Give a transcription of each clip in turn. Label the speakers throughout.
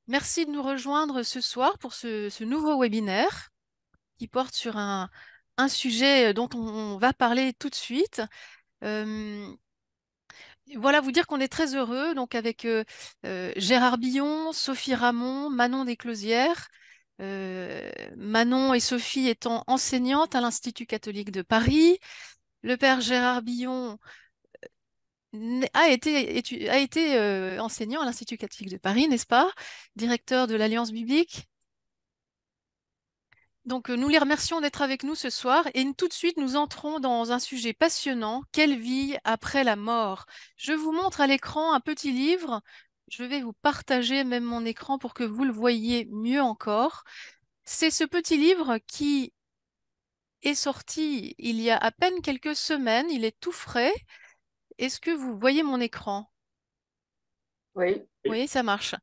Speaker 1: Merci de nous rejoindre ce soir pour ce nouveau webinaire qui porte sur un sujet dont on va parler tout de suite. Euh, voilà, vous dire qu'on est très heureux donc avec Gérard Billon, Sophie Ramon, Manon Desclosières. Manon et Sophie étant enseignantes à l'Institut catholique de Paris. Le père Gérard Billon a été enseignant à l'Institut catholique de Paris, n'est-ce pas? Directeur de l'Alliance biblique. Donc, nous les remercions d'être avec nous ce soir et tout de suite, nous entrons dans un sujet passionnant. Quelle vie après la mort? Je vous montre à l'écran un petit livre. Je vais vous partager même mon écran pour que vous le voyiez mieux encore. C'est ce petit livre qui est sorti il y a à peine quelques semaines. Il est tout frais. Est-ce que vous voyez mon écran?
Speaker 2: Oui,
Speaker 1: Oui, ça marche.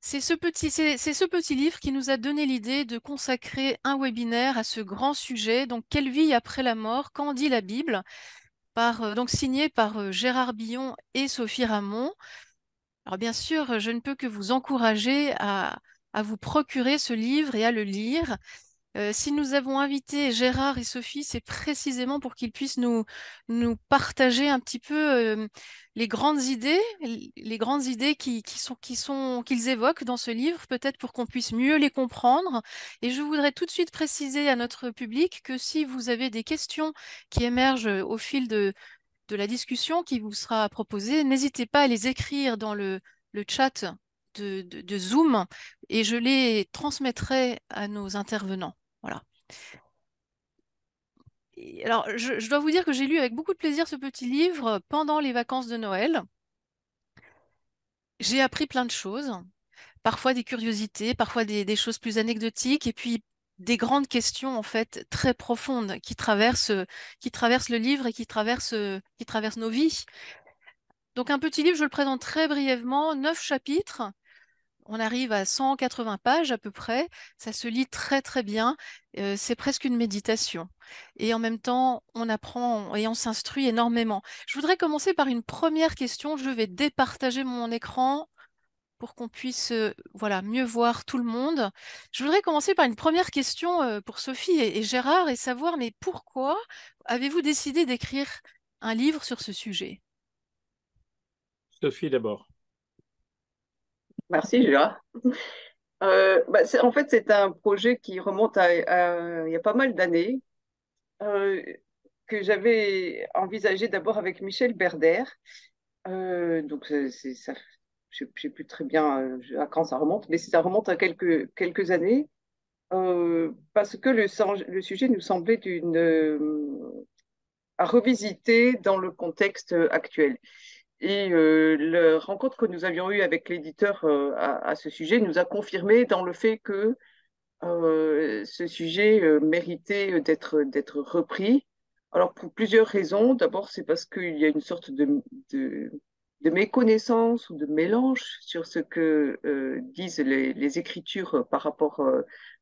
Speaker 1: C'est ce petit livre qui nous a donné l'idée de consacrer un webinaire à ce grand sujet. Donc, quelle vie après la mort? Qu'en dit la Bible? Donc signé par Gérard Billon et Sophie Ramon. Alors, bien sûr, je ne peux que vous encourager à vous procurer ce livre et à le lire. Si nous avons invité Gérard et Sophie, c'est précisément pour qu'ils puissent nous partager un petit peu les grandes idées qu'ils évoquent dans ce livre, peut-être pour qu'on puisse mieux les comprendre. Et je voudrais tout de suite préciser à notre public que si vous avez des questions qui émergent au fil de la discussion qui vous sera proposée, n'hésitez pas à les écrire dans le chat de Zoom et je les transmettrai à nos intervenants. Voilà. Alors, je dois vous dire que j'ai lu avec beaucoup de plaisir ce petit livre pendant les vacances de Noël. J'ai appris plein de choses, parfois des curiosités, parfois des choses plus anecdotiques, et puis des grandes questions en fait très profondes qui traversent le livre et qui traversent nos vies. Donc un petit livre, je le présente très brièvement, 9 chapitres. On arrive à 180 pages à peu près. Ça se lit très très bien. C'est presque une méditation. Et en même temps, on apprend et on s'instruit énormément. Je voudrais commencer par une première question. Je vais départager mon écran pour qu'on puisse voilà, mieux voir tout le monde. Je voudrais commencer par une première question pour Sophie et Gérard et savoir, mais pourquoi avez-vous décidé d'écrire un livre sur ce sujet?
Speaker 3: Sophie d'abord.
Speaker 2: merci Gérard. En fait, c'est un projet qui remonte il y a pas mal d'années, euh, que j'avais envisagé d'abord avec Michel Berder. Donc, je ne sais plus très bien à quand ça remonte, mais ça remonte à quelques années, parce que le sujet nous semblait à revisiter dans le contexte actuel. Et la rencontre que nous avions eue avec l'éditeur à ce sujet nous a confirmé dans le fait que ce sujet méritait d'être repris. Alors, pour plusieurs raisons. D'abord, c'est parce qu'il y a une sorte de, de méconnaissance ou de mélange sur ce que disent les Écritures par rapport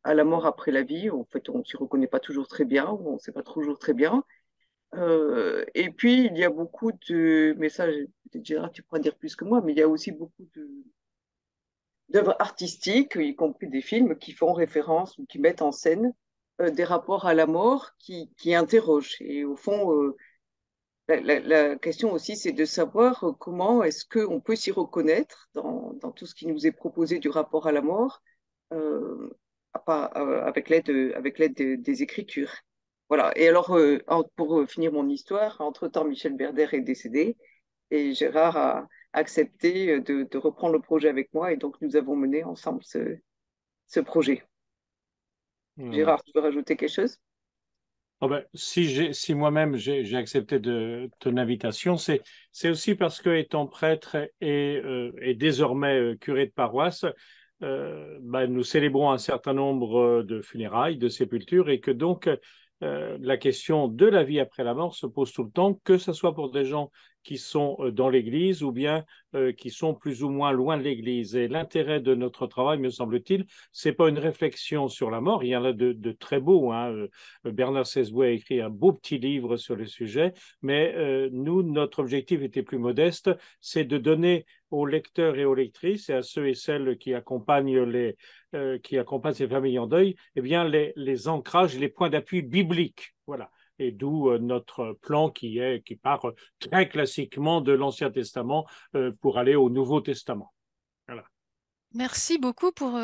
Speaker 2: à la mort après la vie. En fait, on ne s'y reconnaît pas toujours très bien, ou on ne sait pas toujours très bien. Et puis, il y a beaucoup de messages, Gérard, tu pourras dire plus que moi, mais il y a aussi beaucoup d'œuvres artistiques, y compris des films, qui font référence ou qui mettent en scène des rapports à la mort qui interrogent. Et au fond, la question aussi, c'est de savoir comment est-ce qu'on peut s'y reconnaître dans tout ce qui nous est proposé du rapport à la mort, euh, avec l'aide des Écritures. Voilà. Et alors, pour finir mon histoire, entre-temps, Michel Berder est décédé et Gérard a accepté de reprendre le projet avec moi et donc nous avons mené ensemble ce projet.
Speaker 3: Hmm.
Speaker 2: Gérard, tu veux rajouter quelque chose?
Speaker 3: Oh ben, si moi-même j'ai accepté ton invitation, c'est aussi parce que étant prêtre et désormais curé de paroisse, ben, nous célébrons un certain nombre de funérailles, de sépultures, et que donc la question de la vie après la mort se pose tout le temps, que ce soit pour des gens qui sont dans l'Église ou bien qui sont plus ou moins loin de l'Église. Et l'intérêt de notre travail, me semble-t-il, c'est pas une réflexion sur la mort. Il y en a de très beaux, hein. Bernard Sesboué a écrit un beau petit livre sur le sujet, mais nous, notre objectif était plus modeste, c'est de donner aux lecteurs et aux lectrices et à ceux et celles qui accompagnent ces familles en deuil, eh bien, les ancrages, les points d'appui bibliques. Voilà. Et d'où notre plan qui part très classiquement de l'Ancien Testament pour aller au Nouveau Testament. Voilà.
Speaker 1: Merci beaucoup pour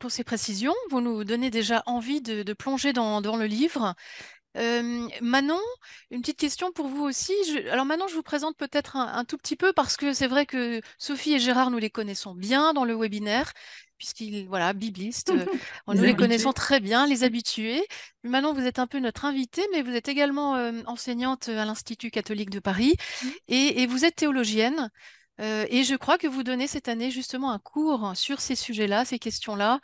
Speaker 1: ces précisions. Vous nous donnez déjà envie de plonger dans le livre. Manon, une petite question pour vous aussi. Alors Manon, je vous présente peut-être un tout petit peu parce que c'est vrai que Sophie et Gérard, nous les connaissons bien dans le webinaire, puisqu'ils, voilà, biblistes, nous
Speaker 4: Les
Speaker 1: les connaissons
Speaker 4: habitués.
Speaker 1: très bien, les habitués. Manon, vous êtes un peu notre invitée, mais vous êtes également enseignante à l'Institut catholique de Paris et vous êtes théologienne. Et je crois que vous donnez cette année justement un cours sur ces sujets-là, ces questions-là.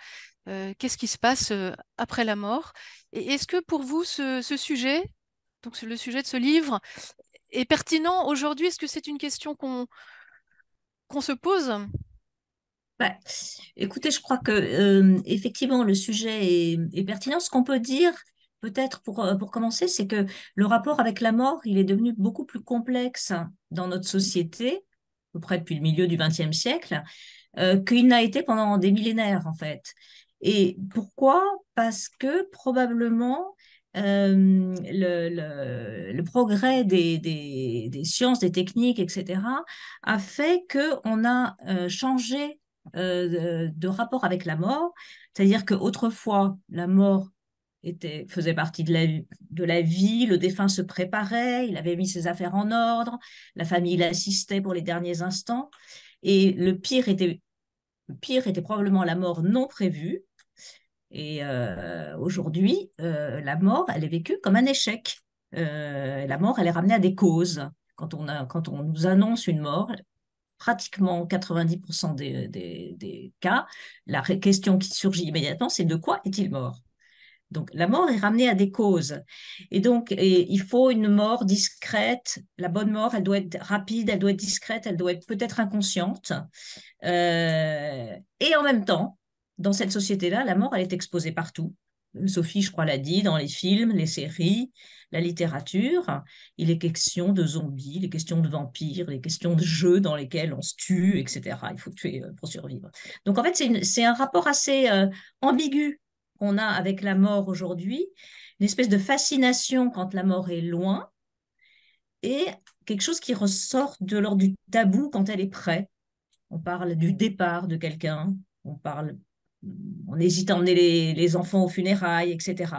Speaker 1: Qu'est-ce qui se passe après la mort? Et est-ce que pour vous, ce sujet, donc le sujet de ce livre, est pertinent aujourd'hui? Est-ce que c'est une question qu'on se pose?
Speaker 4: Bah, écoutez, je crois que effectivement le sujet est pertinent. Ce qu'on peut dire, peut-être pour commencer, c'est que le rapport avec la mort, il est devenu beaucoup plus complexe dans notre société, à peu près depuis le milieu du XXe siècle, qu'il n'a été pendant des millénaires, en fait. Et pourquoi? Parce que probablement le progrès des sciences, des techniques, etc., a fait qu'on a changé de rapport avec la mort. C'est-à-dire qu'autrefois, la mort faisait partie de la vie, le défunt se préparait, il avait mis ses affaires en ordre, la famille l'assistait pour les derniers instants. Et le pire était probablement la mort non prévue. Et aujourd'hui, la mort, elle est vécue comme un échec. La mort, elle est ramenée à des causes. Quand on nous annonce une mort, pratiquement 90% des cas, question qui surgit immédiatement, c'est de quoi est-il mort? Donc, la mort est ramenée à des causes. Et donc, il faut une mort discrète. La bonne mort, elle doit être rapide, elle doit être discrète, elle doit être peut-être inconsciente. Et en même temps, dans cette société-là, la mort, elle est exposée partout. Sophie, je crois, l'a dit, dans les films, les séries, la littérature. Il est question de zombies, il est question de vampires, il est question de jeux dans lesquels on se tue, etc. Il faut tuer pour survivre. Donc, en fait, c'est un rapport assez ambigu qu'on a avec la mort aujourd'hui, une espèce de fascination quand la mort est loin et quelque chose qui ressort de l'ordre du tabou quand elle est près. On parle du départ de quelqu'un, on hésite à emmener les enfants aux funérailles, etc.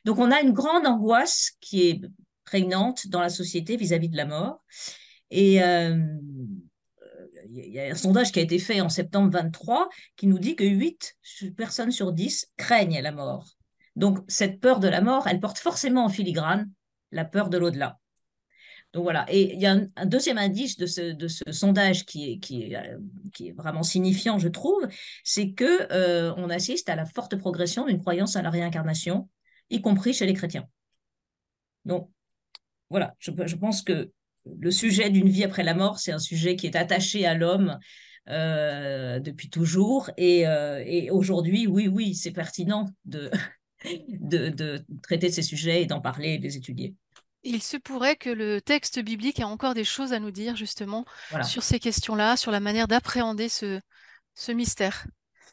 Speaker 4: Donc on a une grande angoisse qui est prégnante dans la société vis-à-vis de la mort. Et il y a un sondage qui a été fait en septembre 23 qui nous dit que 8 personnes sur 10 craignent la mort. Donc cette peur de la mort, elle porte forcément en filigrane la peur de l'au-delà. Donc voilà. Et il y a un deuxième indice de ce sondage qui est vraiment signifiant, je trouve, c'est que on assiste à la forte progression d'une croyance à la réincarnation, y compris chez les chrétiens. Donc voilà, je pense que le sujet d'une vie après la mort, c'est un sujet qui est attaché à l'homme depuis toujours. Et aujourd'hui, oui, c'est pertinent de traiter de ces sujets et d'en parler et de les étudier.
Speaker 1: Il se pourrait que le texte biblique ait encore des choses à nous dire justement
Speaker 4: Voilà.
Speaker 1: sur ces questions-là, sur la manière d'appréhender ce mystère.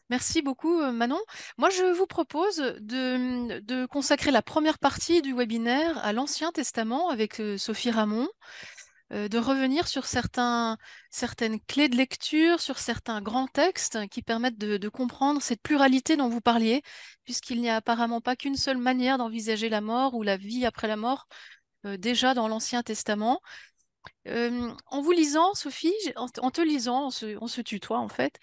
Speaker 1: Merci beaucoup, Manon. Moi, je vous propose de consacrer la première partie du webinaire à l'Ancien Testament avec Sophie Ramon, de revenir sur certaines clés de lecture, sur certains grands textes qui permettent de comprendre cette pluralité dont vous parliez, puisqu'il n'y a apparemment pas qu'une seule manière d'envisager la mort ou la vie après la mort, déjà dans l'Ancien Testament. En vous lisant, Sophie, en te lisant, on se tutoie en fait,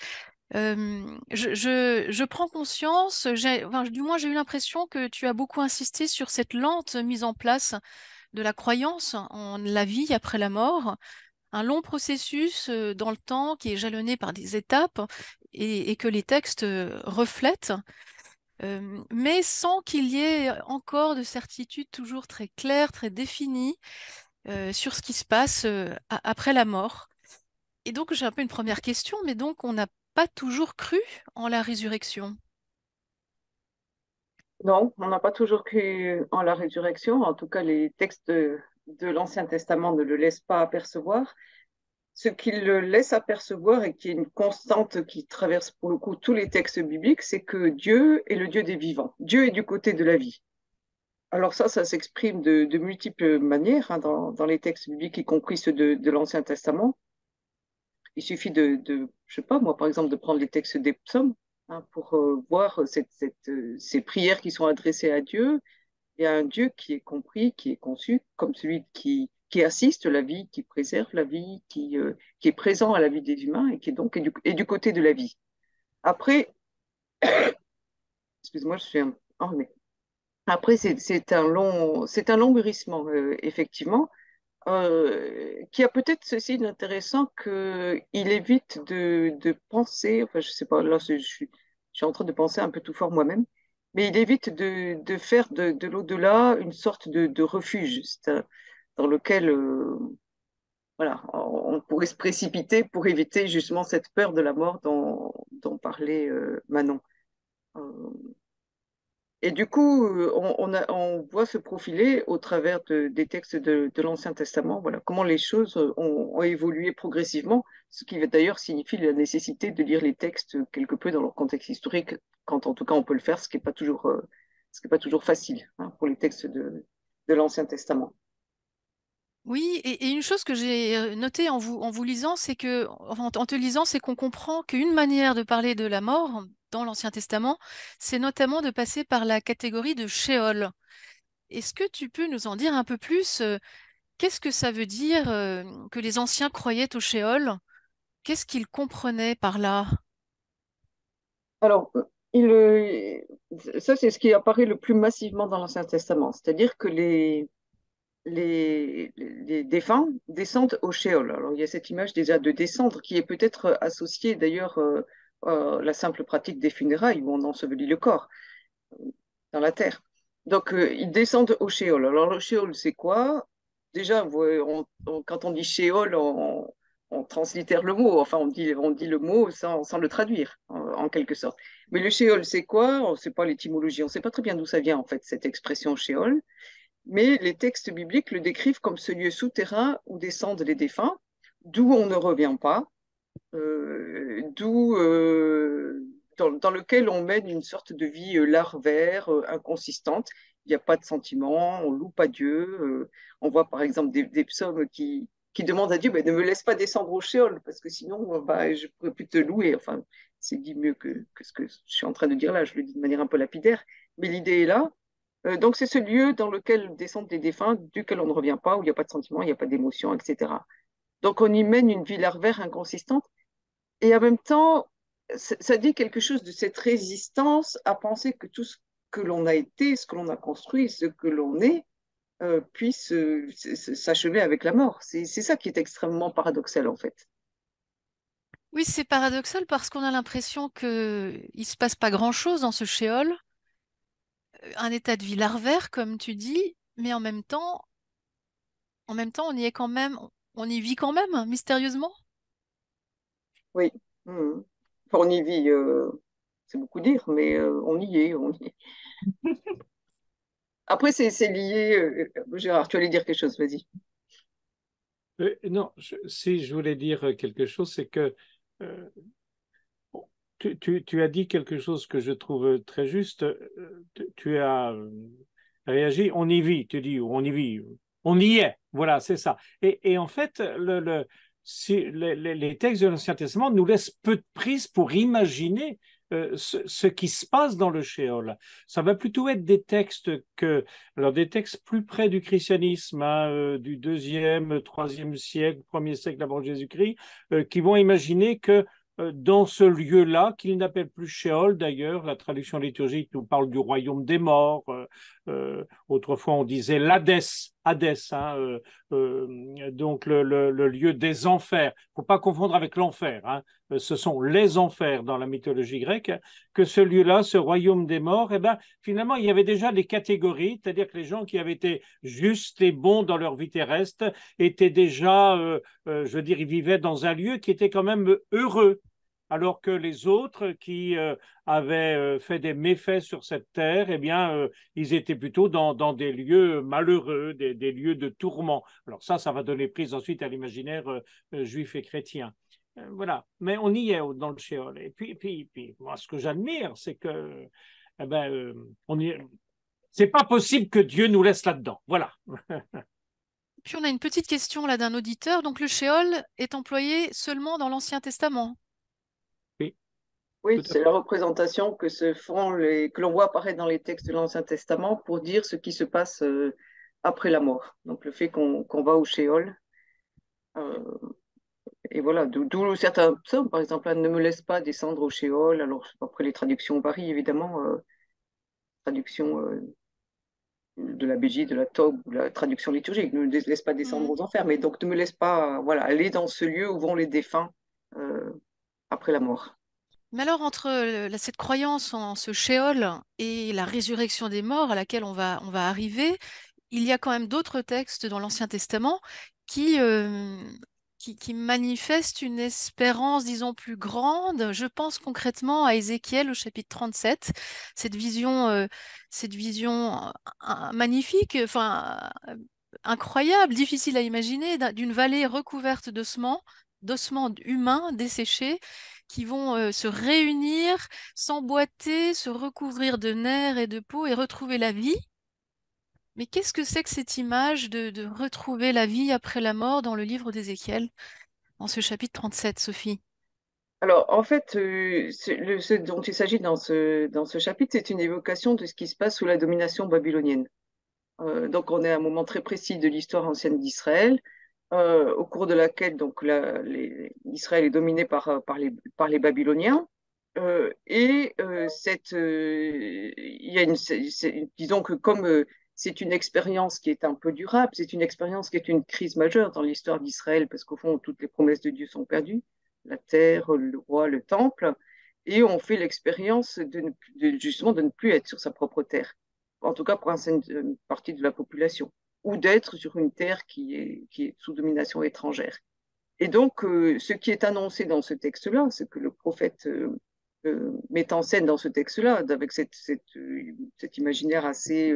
Speaker 1: je prends conscience, enfin, du moins j'ai eu l'impression que tu as beaucoup insisté sur cette lente mise en place de la croyance en la vie après la mort, un long processus dans le temps qui est jalonné par des étapes et que les textes reflètent, mais sans qu'il y ait encore de certitude toujours très claire, très définie sur ce qui se passe après la mort. Et donc j'ai un peu une première question, mais donc on n'a pas toujours cru en la résurrection.
Speaker 2: Non, on n'a pas toujours cru en la résurrection. En tout cas, les textes de l'Ancien Testament ne le laissent pas apercevoir. ce qu'il laisse apercevoir et qui est une constante qui traverse pour le coup tous les textes bibliques, c'est que Dieu est le Dieu des vivants. Dieu est du côté de la vie. Alors ça s'exprime de multiples manières hein, dans les textes bibliques, y compris ceux de l'Ancien Testament. Il suffit je sais pas moi, par exemple, de prendre les textes des psaumes hein, pour voir ces prières qui sont adressées à Dieu. Il y a un Dieu qui est compris, qui est conçu comme celui qui assiste la vie, qui préserve la vie, qui est présent à la vie des humains et qui est donc est du côté de la vie. Après, excuse-moi, je suis un... Oh, mais... Après, c'est un long mûrissement, effectivement, qui a peut-être ceci d'intéressant qu'il évite de penser, enfin, je sais pas, là, je suis en train de penser un peu tout fort moi-même, mais il évite de faire de l'au-delà une sorte de refuge, dans lequel, voilà, on pourrait se précipiter pour éviter justement cette peur de la mort dont parlait Manon. Euh, et du coup, on voit se profiler au travers des textes de l'Ancien Testament, voilà, comment les choses ont évolué progressivement, ce qui d'ailleurs signifie la nécessité de lire les textes quelque peu dans leur contexte historique, quand en tout cas on peut le faire, ce qui est pas toujours facile hein, pour les textes de l'Ancien Testament.
Speaker 1: Oui, et une chose que j'ai notée en vous lisant, c'est que, enfin, en te lisant, c'est qu'on comprend qu'une manière de parler de la mort dans l'Ancien Testament, c'est notamment de passer par la catégorie de Sheol. Est-ce que tu peux nous en dire un peu plus? Qu'est-ce que ça veut dire que les anciens croyaient au Sheol? Qu'est-ce qu'ils comprenaient par là?
Speaker 2: Alors, ça c'est ce qui apparaît le plus massivement dans l'Ancien Testament, c'est-à-dire que les défunts descendent au Sheol. Alors, il y a cette image déjà de descendre qui est peut-être associée d'ailleurs à la simple pratique des funérailles où on ensevelit le corps dans la terre. Donc, ils descendent au Sheol. Alors, le Sheol, c'est quoi? Déjà, quand on dit Sheol, on translitère le mot. Enfin, on dit le mot sans le traduire, en quelque sorte. Mais le Sheol, c'est quoi? On ne sait pas l'étymologie. On ne sait pas très bien d'où ça vient, en fait, cette expression Sheol. Mais les textes bibliques le décrivent comme ce lieu souterrain où descendent les défunts, d'où on ne revient pas, d'où dans lequel on mène une sorte de vie larvaire, inconsistante. Il n'y a pas de sentiments, on loue pas Dieu. On voit par exemple des psaumes qui demandent à Dieu, bah, ne me laisse pas descendre au shéol, parce que sinon, bah, je ne pourrais plus te louer. Enfin, c'est dit mieux que ce que je suis en train de dire là, je le dis de manière un peu lapidaire, mais l'idée est là. Donc c'est ce lieu dans lequel descendent les défunts, duquel on ne revient pas, où il n'y a pas de sentiments, il n'y a pas d'émotions, etc. Donc on y mène une vie larvaire inconsistante. Et en même temps, ça dit quelque chose de cette résistance à penser que tout ce que l'on a été, ce que l'on a construit, ce que l'on est, puisse s'achever avec la mort. C'est ça qui est extrêmement paradoxal, en fait.
Speaker 1: Oui, c'est paradoxal parce qu'on a l'impression que il se passe pas grand-chose dans ce Sheol, un état de vie larvaire, comme tu dis, mais en même temps, on y est quand même, on y vit quand même, mystérieusement.
Speaker 2: Oui. Mhm. Enfin, on y vit, c'est beaucoup dire, mais on y est, on y est. Après, c'est lié. Gérard, tu allais dire quelque chose, vas-y.
Speaker 3: Non, si je voulais dire quelque chose, c'est que euh, tu as dit quelque chose que je trouve très juste. Tu as réagi, on y vit, tu dis, on y vit, on y est, voilà, c'est ça. Et en fait, les textes de l'Ancien Testament nous laissent peu de prise pour imaginer ce qui se passe dans le Sheol. Ça va plutôt être alors des textes plus près du christianisme, hein, du deuxième, troisième siècle, premier siècle avant Jésus-Christ, qui vont imaginer que dans ce lieu-là, qu'il n'appelle plus Sheol d'ailleurs, la traduction liturgique nous parle du royaume des morts. Autrefois, on disait l'Hadès, Hadès, hein, donc le lieu des enfers. Il ne faut pas confondre avec l'enfer. Hein. Ce sont les enfers dans la mythologie grecque. Que ce lieu-là, ce royaume des morts, eh ben, finalement, il y avait déjà des catégories, c'est-à-dire que les gens qui avaient été justes et bons dans leur vie terrestre étaient déjà, je veux dire, ils vivaient dans un lieu qui était quand même heureux. alors que les autres qui avaient fait des méfaits sur cette terre, eh bien, ils étaient plutôt dans des lieux malheureux, des lieux de tourment. Alors ça va donner prise ensuite à l'imaginaire juif et chrétien. Voilà, mais on y est dans le Sheol. Et puis moi, ce que j'admire, c'est que, eh ben, on y est. C'est pas possible que Dieu nous laisse là-dedans. Voilà.
Speaker 1: Puis on a une petite question là d'un auditeur. Donc le shéol est employé seulement dans l'Ancien Testament.
Speaker 3: Oui,
Speaker 2: Oui,
Speaker 3: tout à
Speaker 2: c'est
Speaker 3: fait.
Speaker 2: la représentation que l'on voit apparaître dans les textes de l'Ancien Testament pour dire ce qui se passe après la mort. Donc le fait qu'on va au Sheol. euh, et voilà, d'où certains psaumes, par exemple, là, ne me laisse pas descendre au Sheol. Alors après les traductions varient évidemment, traduction de la BJ, de la Tob, ou la traduction liturgique, ne me laisse pas descendre
Speaker 1: Mhm.
Speaker 2: aux enfers, mais donc ne me laisse pas voilà, aller dans ce lieu où vont les défunts euh, après la mort.
Speaker 1: Mais alors entre cette croyance en ce shéol et la résurrection des morts à laquelle on va arriver, il y a quand même d'autres textes dans l'Ancien Testament qui, euh, qui manifestent une espérance, disons, plus grande. Je pense concrètement à Ézéchiel au chapitre 37, cette vision magnifique, enfin incroyable, difficile à imaginer, d'une vallée recouverte d'ossements humains desséchés qui vont se réunir, s'emboîter, se recouvrir de nerfs et de peau et retrouver la vie. Mais qu'est-ce que c'est que cette image de retrouver la vie après la mort dans le livre d'Ézéchiel, dans ce chapitre 37, Sophie?
Speaker 2: Alors, en fait, ce dont il s'agit dans ce chapitre, c'est une évocation de ce qui se passe sous la domination babylonienne. Donc, on est à un moment très précis de l'histoire ancienne d'Israël, au cours de laquelle donc, Israël est dominé par les Babyloniens. Il y a disons que comme c'est une expérience qui est un peu durable, c'est une expérience qui est une crise majeure dans l'histoire d'Israël, parce qu'au fond, toutes les promesses de Dieu sont perdues, la terre, le roi, le temple, et on fait l'expérience justement de ne plus être sur sa propre terre, en tout cas pour une partie de la population, ou d'être sur une terre qui est sous domination étrangère. Et donc, ce qui est annoncé dans ce texte-là, ce que le prophète met en scène dans ce texte-là, avec cet imaginaire assez,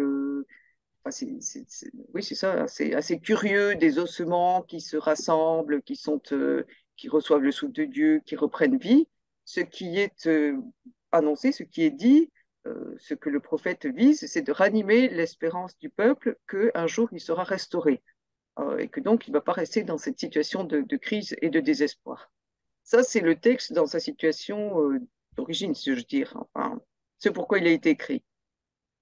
Speaker 2: enfin, oui, c'est ça, assez curieux, des ossements qui se rassemblent, qui reçoivent le souffle de Dieu, qui reprennent vie. Ce qui est annoncé, ce qui est dit, ce que le prophète vise, c'est de ranimer l'espérance du peuple qu'un jour il sera restauré et que donc il ne va pas rester dans cette situation de crise et de désespoir. Ça, c'est le texte dans sa situation d'origine, si je veux dire. Enfin, c'est pourquoi il a été écrit.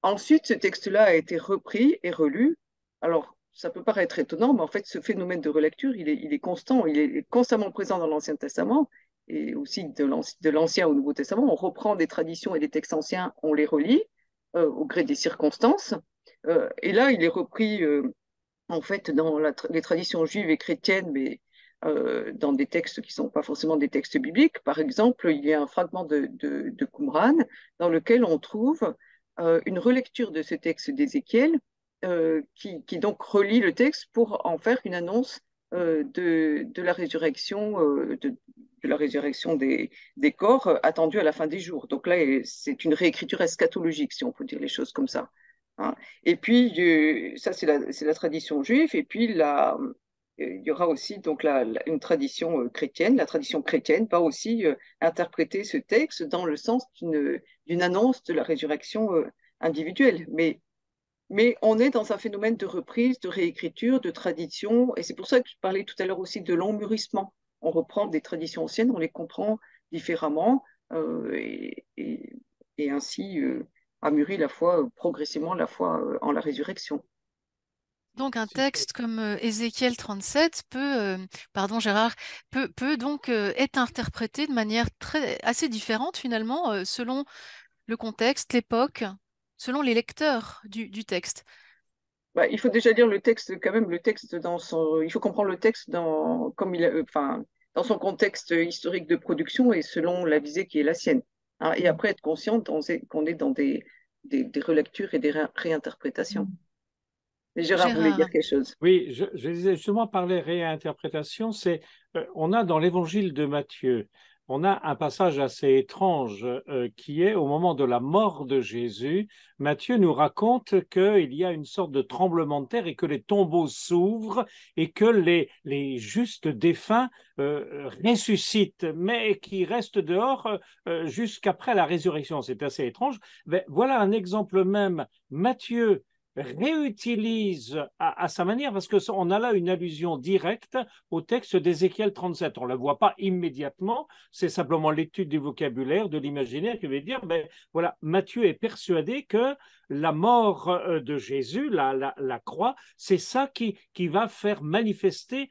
Speaker 2: Ensuite, ce texte-là a été repris et relu. Alors, ça peut paraître étonnant, mais en fait, ce phénomène de relecture, il est constant, il est constamment présent dans l'Ancien Testament et aussi de l'Ancien au Nouveau Testament. On reprend des traditions et des textes anciens, on les relie au gré des circonstances. Et là, il est repris en fait dans les traditions juives et chrétiennes, mais dans des textes qui ne sont pas forcément des textes bibliques. Par exemple, il y a un fragment de Qumran dans lequel on trouve une relecture de ce texte d'Ézéchiel qui donc relie le texte pour en faire une annonce de la résurrection, de la résurrection des corps attendue à la fin des jours. Donc là, c'est une réécriture eschatologique, si on peut dire les choses comme ça. Hein. Et puis, ça, c'est la tradition juive. Et puis, il y aura aussi donc une tradition chrétienne. La tradition chrétienne va aussi interpréter ce texte dans le sens d'une annonce de la résurrection individuelle. Mais on est dans un phénomène de reprise, de réécriture, de tradition. Et c'est pour ça que je parlais tout à l'heure aussi de l'emmûrissement. On reprend des traditions anciennes, on les comprend différemment et ainsi a mûri la foi progressivement la foi en la résurrection.
Speaker 1: Donc un texte comme Ézéchiel 37 pardon Gérard, peut donc être interprété de manière assez différente finalement selon le contexte, l'époque, selon les lecteurs du texte.
Speaker 2: Bah, il faut déjà lire le texte, quand même, il faut comprendre le texte enfin, dans son contexte historique de production et selon la visée qui est la sienne. Hein. Et après, être conscient qu'on est dans des relectures et des réinterprétations. Mais Gérard voulait dire
Speaker 1: Gérard.
Speaker 2: quelque chose.
Speaker 3: Oui, je disais justement par les réinterprétations, on a dans l'évangile de Matthieu on a un passage assez étrange qui est au moment de la mort de Jésus. Matthieu nous raconte qu'il y a une sorte de tremblement de terre et que les tombeaux s'ouvrent et que les justes défunts ressuscitent, mais qui restent dehors jusqu'après la résurrection. C'est assez étrange. Mais voilà un exemple même. Matthieu réutilise à sa manière, parce qu'on a là une allusion directe au texte d'Ézéchiel 37. On ne la voit pas immédiatement, c'est simplement l'étude du vocabulaire, de l'imaginaire qui veut dire, ben, voilà, Matthieu est persuadé que la mort de Jésus, la croix, c'est ça qui va faire manifester,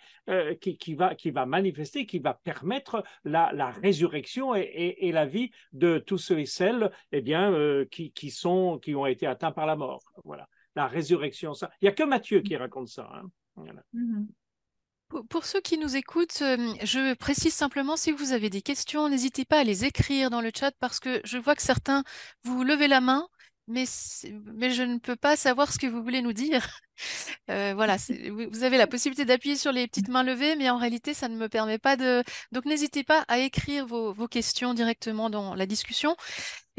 Speaker 3: qui va manifester, qui va permettre la résurrection et la vie de tous ceux et celles eh bien, qui ont été atteints par la mort. Voilà. La résurrection, ça. Il n'y a que Matthieu qui raconte ça. Hein. Voilà.
Speaker 1: Pour ceux qui nous écoutent, je précise simplement, si vous avez des questions, n'hésitez pas à les écrire dans le chat parce que je vois que certains, vous levez la main, mais je ne peux pas savoir ce que vous voulez nous dire. Voilà, vous avez la possibilité d'appuyer sur les petites mains levées, mais en réalité, ça ne me permet pas de... Donc, n'hésitez pas à écrire vos questions directement dans la discussion.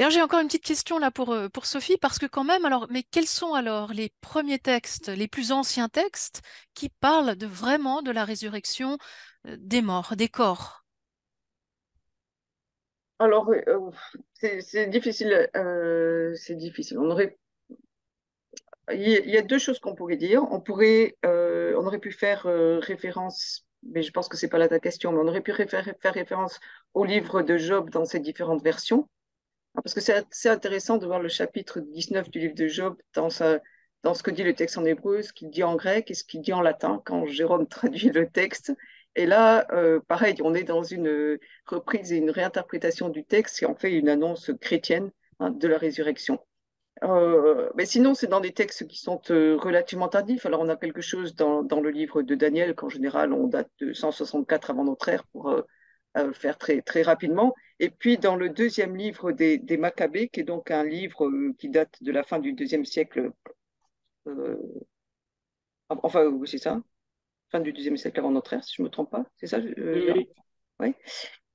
Speaker 1: Et alors, j'ai encore une petite question là pour Sophie, parce que quand même, alors, mais quels sont alors les premiers textes, les plus anciens textes qui parlent vraiment de la résurrection des morts, des corps?
Speaker 2: Alors, c'est difficile. C'est difficile. Il y a deux choses qu'on pourrait dire. On aurait pu faire référence, mais je pense que c'est pas là ta question, mais on aurait pu faire référence au livre de Job dans ses différentes versions. Parce que c'est intéressant de voir le chapitre 19 du livre de Job dans ce que dit le texte en hébreu, ce qu'il dit en grec et ce qu'il dit en latin quand Jérôme traduit le texte. Et là, pareil, on est dans une reprise et une réinterprétation du texte qui en fait une annonce chrétienne, hein, de la résurrection. Mais sinon, c'est dans des textes qui sont relativement tardifs. Alors, on a quelque chose dans le livre de Daniel, qu'en général, on date de 164 avant notre ère pour faire très, très rapidement. Et puis, dans le deuxième livre des Maccabées, qui est donc un livre qui date de la fin du deuxième siècle, euh, enfin, oui, c'est ça, fin du deuxième siècle avant notre ère, si je ne me trompe pas, c'est ça,
Speaker 3: Oui.
Speaker 2: ouais.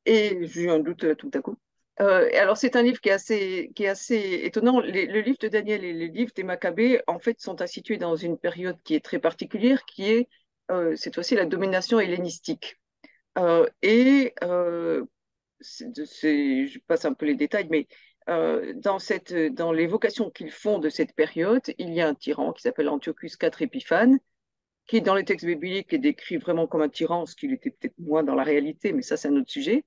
Speaker 2: Et j'ai eu un doute tout à coup. Et alors, c'est un livre qui est assez étonnant. Le livre de Daniel et le livre des Maccabées, en fait, sont situés dans une période qui est très particulière, qui est cette fois-ci la domination hellénistique. Je passe un peu les détails, mais dans l'évocation qu'ils font de cette période, il y a un tyran qui s'appelle Antiochus IV Épiphane, qui dans les textes bibliques est décrit vraiment comme un tyran, ce qu'il était peut-être moins dans la réalité, mais ça c'est un autre sujet,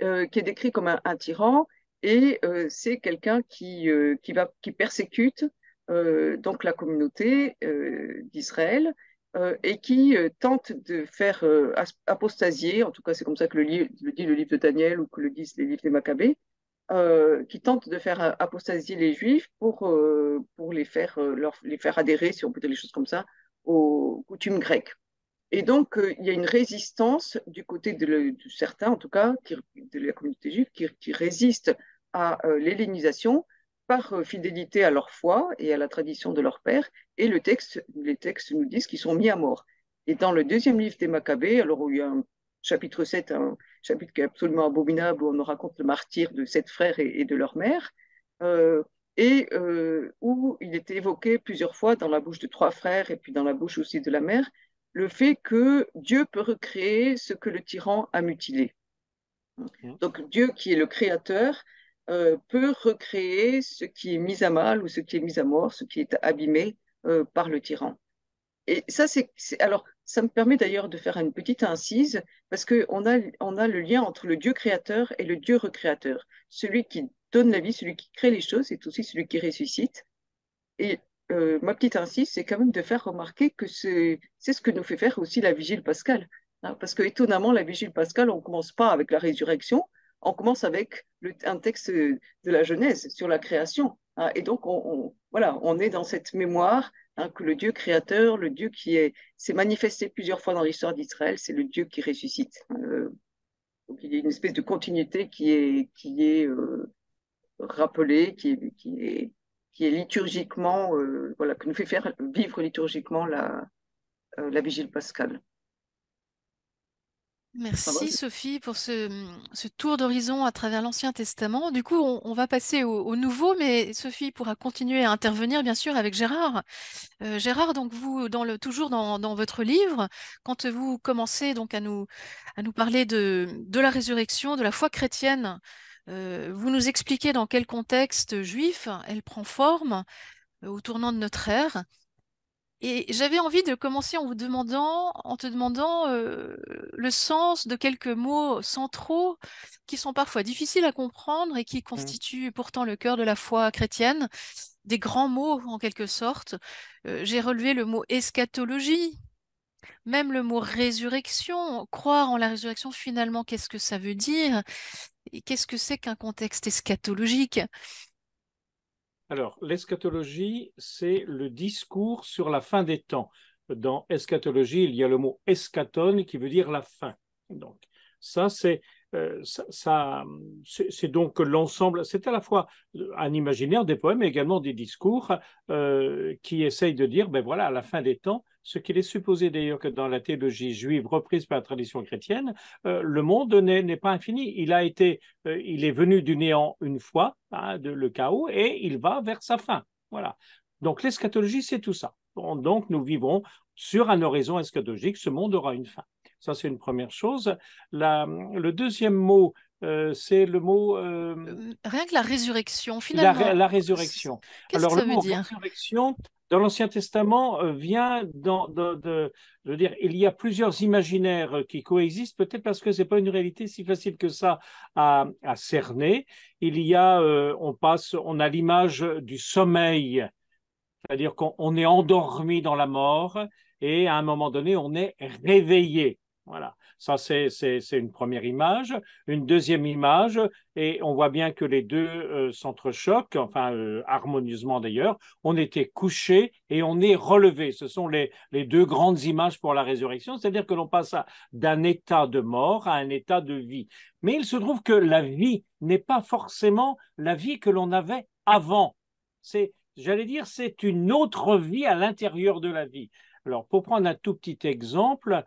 Speaker 2: qui est décrit comme un tyran, et c'est quelqu'un qui persécute donc la communauté d'Israël et qui tente de faire apostasier, en tout cas c'est comme ça que le dit le livre de Daniel ou que le disent les livres des Maccabées, qui tente de faire apostasier les Juifs pour les faire adhérer, si on peut dire les choses comme ça, aux coutumes grecques. Et donc, il y a une résistance du côté de certains, en tout cas, de la communauté juive, qui résiste à l'hellénisation par fidélité à leur foi et à la tradition de leur père. Et les textes nous disent qu'ils sont mis à mort. Et dans le deuxième livre des Maccabées, alors où il y a un chapitre 7, un chapitre qui est absolument abominable, où on nous raconte le martyre de 7 frères et de leur mère, euh, où il était évoqué plusieurs fois dans la bouche de 3 frères et puis dans la bouche aussi de la mère, le fait que Dieu peut recréer ce que le tyran a mutilé. Donc Dieu, qui est le créateur, peut recréer ce qui est mis à mal ou ce qui est mis à mort, ce qui est abîmé par le tyran. Et ça, alors, ça me permet d'ailleurs de faire une petite incise, parce on a le lien entre le Dieu créateur et le Dieu recréateur. Celui qui donne la vie, celui qui crée les choses, c'est aussi celui qui ressuscite. Et ma petite incise, c'est quand même de faire remarquer que c'est ce que nous fait faire aussi la vigile pascale. Hein, parce que étonnamment, la vigile pascale, on ne commence pas avec la résurrection, on commence avec un texte de la Genèse sur la création. Hein, et donc, voilà, on est dans cette mémoire, hein, que le Dieu créateur, le Dieu s'est manifesté plusieurs fois dans l'histoire d'Israël, c'est le Dieu qui ressuscite. Donc, il y a une espèce de continuité qui est rappelée, qui est liturgiquement, voilà, que nous fait faire vivre liturgiquement la vigile pascale. Ça va,
Speaker 1: Merci Sophie pour ce tour d'horizon à travers l'Ancien Testament. Du coup, on va passer au Nouveau, mais Sophie pourra continuer à intervenir, bien sûr, avec Gérard. Gérard, donc vous, toujours dans votre livre, quand vous commencez donc à nous parler de la résurrection, de la foi chrétienne, vous nous expliquez dans quel contexte juif elle prend forme au tournant de notre ère. Et j'avais envie de commencer en te demandant le sens de quelques mots centraux qui sont parfois difficiles à comprendre et qui
Speaker 3: Mm.
Speaker 1: constituent pourtant le cœur de la foi chrétienne, des grands mots en quelque sorte. J'ai relevé le mot eschatologie, même le mot résurrection. Croire en la résurrection, finalement, qu'est-ce que ça veut dire? Et qu'est-ce que c'est qu'un contexte eschatologique?
Speaker 3: Alors, l'eschatologie, c'est le discours sur la fin des temps. Dans eschatologie, il y a le mot eschaton qui veut dire la fin. Donc, ça, c'est donc l'ensemble, c'est à la fois un imaginaire des poèmes, mais également des discours qui essayent de dire, ben voilà, à la fin des temps, ce qu'il est supposé d'ailleurs que dans la théologie juive reprise par la tradition chrétienne, le monde n'est pas infini. Il est venu du néant une fois, hein, le chaos, et il va vers sa fin. Voilà. Donc l'eschatologie, c'est tout ça. Donc nous vivons sur un horizon eschatologique, ce monde aura une fin. Ça, c'est une première chose. Le deuxième mot, c'est le mot
Speaker 1: Rien que la résurrection, finalement,
Speaker 3: la résurrection.
Speaker 1: qu'est-ce que
Speaker 3: Alors, le
Speaker 1: ça veut
Speaker 3: mot
Speaker 1: dire?
Speaker 3: résurrection, dans l'Ancien Testament, vient je veux dire, il y a plusieurs imaginaires qui coexistent, peut-être parce que ce n'est pas une réalité si facile que ça à cerner. Il y a, on a l'image du sommeil, c'est-à-dire qu'on est endormi dans la mort et à un moment donné, on est réveillé. Voilà, ça c'est une première image. Une deuxième image, et on voit bien que les deux s'entrechoquent, enfin harmonieusement d'ailleurs, on était couché et on est relevé. Ce sont les deux grandes images pour la résurrection, c'est-à-dire que l'on passe d'un état de mort à un état de vie. Mais il se trouve que la vie n'est pas forcément la vie que l'on avait avant. J'allais dire, c'est une autre vie à l'intérieur de la vie. Alors, pour prendre un tout petit exemple,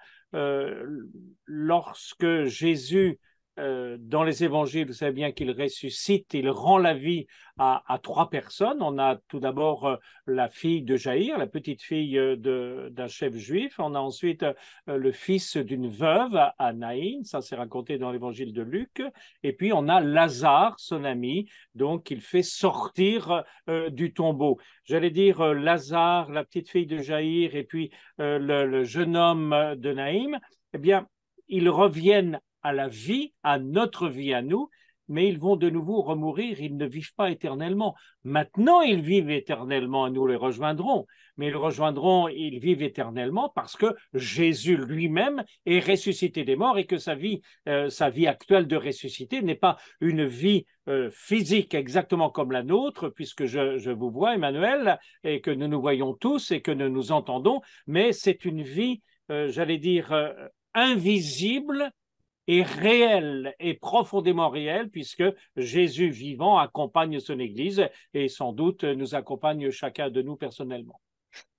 Speaker 3: lorsque Jésus, dans les évangiles, vous savez bien qu'il ressuscite, il rend la vie à trois personnes. On a tout d'abord la fille de Jaïr, la petite fille d'un chef juif. On a ensuite le fils d'une veuve à Naïn, ça c'est raconté dans l'évangile de Luc. Et puis on a Lazare, son ami, donc il fait sortir du tombeau. J'allais dire Lazare, la petite fille de Jaïr, et puis le jeune homme de Naïm, eh bien, ils reviennent à la vie, à notre vie à nous, mais ils vont de nouveau remourir, ils ne vivent pas éternellement. Maintenant, ils vivent éternellement, nous les rejoindrons, mais ils vivent éternellement parce que Jésus lui-même est ressuscité des morts et que sa vie actuelle de ressuscité n'est pas une vie physique exactement comme la nôtre, puisque je vous vois, Emmanuel, et que nous nous voyons tous et que nous nous entendons, mais c'est une vie, j'allais dire, invisible et réel et profondément réel, puisque Jésus vivant accompagne son Église et sans doute nous accompagne chacun de nous personnellement.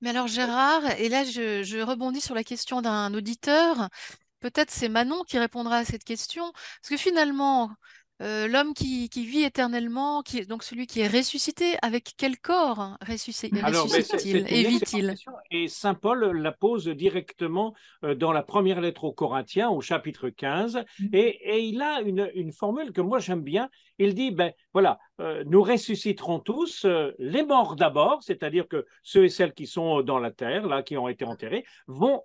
Speaker 1: Mais alors Gérard, et là je rebondis sur la question d'un auditeur, peut-être c'est Manon qui répondra à cette question, parce que finalement, l'homme qui vit éternellement, donc celui qui est ressuscité, avec quel corps
Speaker 3: Alors,
Speaker 1: ressuscite-t-il
Speaker 3: c'est
Speaker 1: et
Speaker 3: une excellente
Speaker 1: vit-il?
Speaker 3: question et Saint Paul la pose directement dans la première lettre aux Corinthiens au chapitre 15 et il a une formule que moi j'aime bien. Il dit, ben voilà, nous ressusciterons tous, les morts d'abord, c'est-à-dire que ceux et celles qui sont dans la terre, là, qui ont été enterrés, vont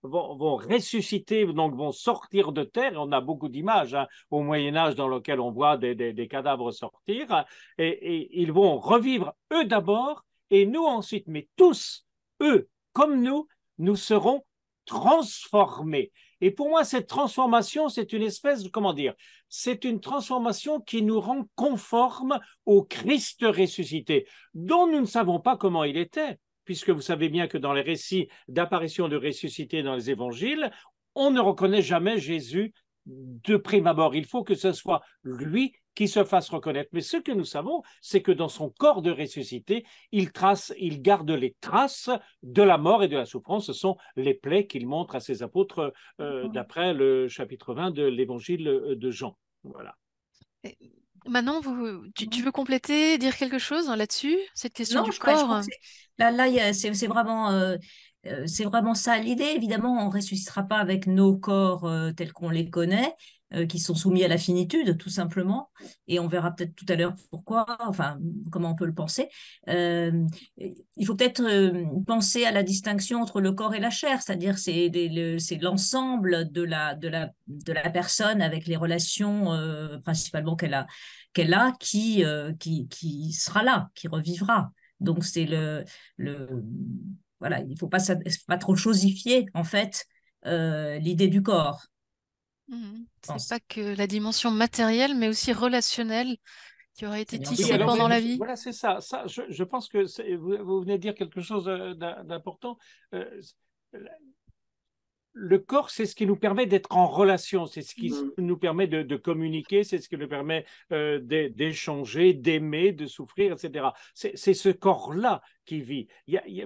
Speaker 3: ressusciter, donc vont sortir de terre. On a beaucoup d'images hein, au Moyen-Âge dans lesquelles on voit des cadavres sortir et ils vont revivre eux d'abord et nous ensuite, mais tous, eux, comme nous serons transformés. Et pour moi, cette transformation, c'est une espèce de, comment dire, c'est une transformation qui nous rend conformes au Christ ressuscité, dont nous ne savons pas comment il était, puisque vous savez bien que dans les récits d'apparition de ressuscité dans les évangiles, on ne reconnaît jamais Jésus de prime abord. Il faut que ce soit lui qui se fasse reconnaître. Mais ce que nous savons, c'est que dans son corps de ressuscité, il garde les traces de la mort et de la souffrance. Ce sont les plaies qu'il montre à ses apôtres d'après le chapitre 20 de l'évangile de Jean. Voilà.
Speaker 1: Et Manon, tu veux compléter, dire quelque chose là-dessus, cette question
Speaker 4: Non,
Speaker 1: du
Speaker 4: je crois
Speaker 1: corps?
Speaker 4: que c'est vraiment ça l'idée. Évidemment, on ne ressuscitera pas avec nos corps tels qu'on les connaît, qui sont soumis à la finitude, tout simplement. Et on verra peut-être tout à l'heure pourquoi, enfin, comment on peut le penser. Euh, il faut peut-être penser à la distinction entre le corps et la chair, c'est-à-dire c'est l'ensemble de la personne avec les relations principalement qu'elle a qui sera là, qui revivra. Donc, c'est le, voilà, il ne faut pas trop chosifier, en fait, l'idée du corps, je
Speaker 1: C'est
Speaker 4: pense.
Speaker 1: pas que la dimension matérielle, mais aussi relationnelle qui aura été
Speaker 4: C'est bien
Speaker 3: Oui,
Speaker 1: tissée
Speaker 4: sûr.
Speaker 3: alors
Speaker 1: pendant la vie.
Speaker 3: voilà, c'est ça. Je pense que vous venez de dire quelque chose d'important. Euh, le corps, c'est ce qui nous permet d'être en relation, c'est ce qui
Speaker 2: Mm.
Speaker 3: nous permet de communiquer, c'est ce qui nous permet d'échanger, d'aimer, de souffrir, etc. C'est ce corps-là qui vit.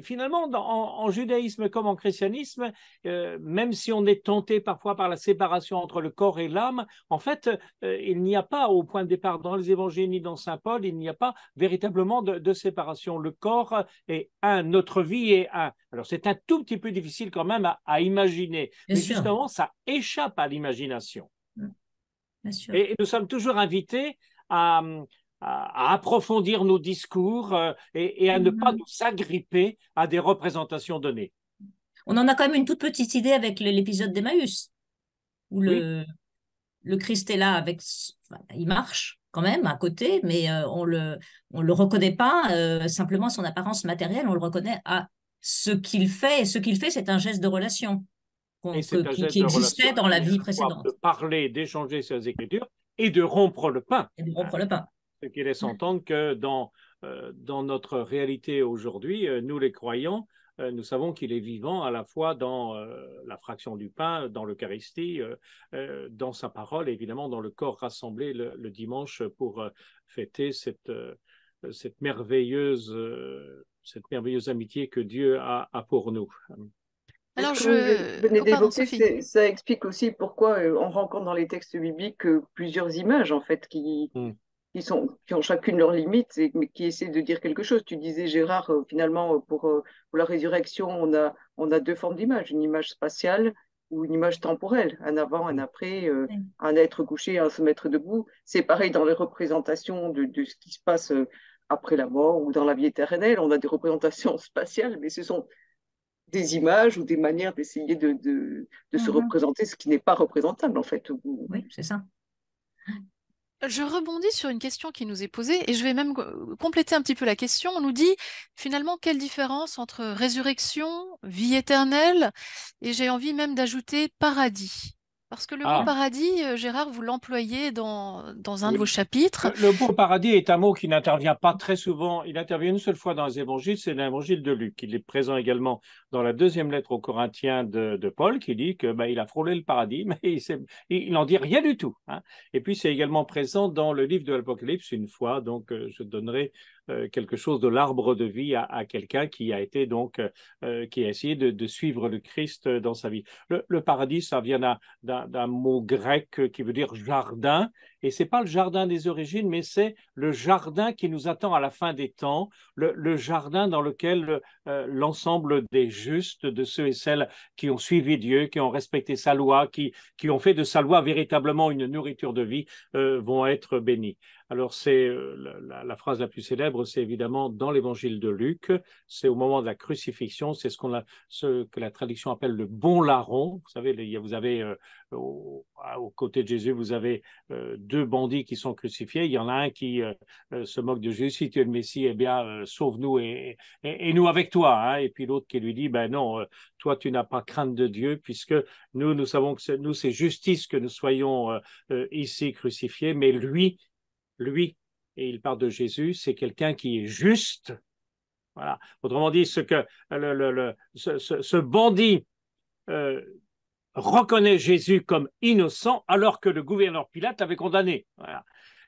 Speaker 3: Finalement, en judaïsme comme en christianisme, même si on est tenté parfois par la séparation entre le corps et l'âme, en fait, il n'y a pas au point de départ dans les évangiles ni dans Saint Paul, il n'y a pas véritablement de séparation. Le corps est un, notre vie est un. Alors c'est un tout petit peu difficile quand même à imaginer,
Speaker 4: Bien
Speaker 3: mais
Speaker 4: sûr.
Speaker 3: justement, ça échappe à l'imagination.
Speaker 4: Bien sûr.
Speaker 3: Et nous sommes toujours invités à, à approfondir nos discours et à ne pas
Speaker 4: Mhm.
Speaker 3: nous agripper à des représentations données.
Speaker 4: On en a quand même une toute petite idée avec l'épisode d'Emmaüs, où
Speaker 3: Oui,
Speaker 4: le Christ est là enfin, il marche quand même à côté, mais on le reconnaît pas simplement à son apparence matérielle, on le reconnaît à ce qu'il fait, et ce qu'il fait, c'est un geste de relation
Speaker 3: et c'est un geste
Speaker 4: qui
Speaker 3: de relation
Speaker 4: existait dans la
Speaker 3: qui est à
Speaker 4: vie
Speaker 3: la fois de
Speaker 4: précédente,
Speaker 3: parler, d'échanger sur les Écritures et de rompre le pain.
Speaker 4: et de
Speaker 3: Hein.
Speaker 4: rompre le pain.
Speaker 3: Ce qui laisse entendre que dans notre réalité aujourd'hui, nous les croyants, nous savons qu'il est vivant à la fois dans la fraction du pain, dans l'Eucharistie, dans sa parole, et évidemment dans le corps rassemblé le dimanche pour fêter cette merveilleuse amitié que Dieu a pour nous.
Speaker 2: Et ce
Speaker 1: Alors
Speaker 2: que vous venez
Speaker 1: Oh, pardon,
Speaker 2: d'évoquer,
Speaker 1: Sophie.
Speaker 2: ça explique aussi pourquoi on rencontre dans les textes bibliques plusieurs images, en fait,
Speaker 3: Mm.
Speaker 2: qui ont chacune leurs limites, mais qui essaient de dire quelque chose. Tu disais, Gérard, finalement, pour la résurrection, on a deux formes d'images, une image spatiale ou une image temporelle, un avant, un après,
Speaker 4: Oui,
Speaker 2: un être couché, un se mettre debout. C'est pareil dans les représentations de ce qui se passe après la mort ou dans la vie éternelle. On a des représentations spatiales, mais ce sont des images ou des manières d'essayer de se
Speaker 4: mhm.
Speaker 2: représenter ce qui n'est pas représentable, en fait.
Speaker 4: Oui, c'est ça.
Speaker 1: Je rebondis sur une question qui nous est posée et je vais même compléter un petit peu la question. On nous dit finalement quelle différence entre résurrection, vie éternelle et j'ai envie même d'ajouter paradis. Parce que le mot
Speaker 3: Ah,
Speaker 1: paradis, Gérard, vous l'employez dans un de vos
Speaker 3: oui.
Speaker 1: chapitres.
Speaker 3: Le mot paradis est un mot qui n'intervient pas très souvent. Il intervient une seule fois dans les évangiles, c'est l'évangile de Luc. Il est présent également dans la deuxième lettre aux Corinthiens de Paul, qui dit que il a frôlé le paradis, mais il n'en dit rien du tout. Hein. Et puis c'est également présent dans le livre de l'Apocalypse une fois. Donc je donnerai quelque chose de l'arbre de vie à quelqu'un qui a été donc qui a essayé de suivre le Christ dans sa vie. Le paradis, ça vient d'un mot grec qui veut dire jardin. Et ce n'est pas le jardin des origines, mais c'est le jardin qui nous attend à la fin des temps, le jardin dans lequel l'ensemble des justes, de ceux et celles qui ont suivi Dieu, qui ont respecté sa loi, qui ont fait de sa loi véritablement une nourriture de vie, vont être bénis. Alors, c'est la phrase la plus célèbre, c'est évidemment dans l'évangile de Luc, c'est au moment de la crucifixion, c'est ce que la traduction appelle le bon larron. Vous savez, vous avez aux côtés de Jésus, vous avez deux bandits qui sont crucifiés. Il y en a un qui se moque de Jésus, si tu es le Messie, eh bien, sauve-nous et nous avec toi. Hein. Et puis l'autre qui lui dit, ben non, toi, tu n'as pas crainte de Dieu, puisque nous savons que nous, c'est justice que nous soyons ici crucifiés, mais lui, et il parle de Jésus, c'est quelqu'un qui est juste. Voilà. Autrement dit, ce bandit euh, reconnaît Jésus comme innocent alors que le gouverneur Pilate l'avait condamné. Voilà.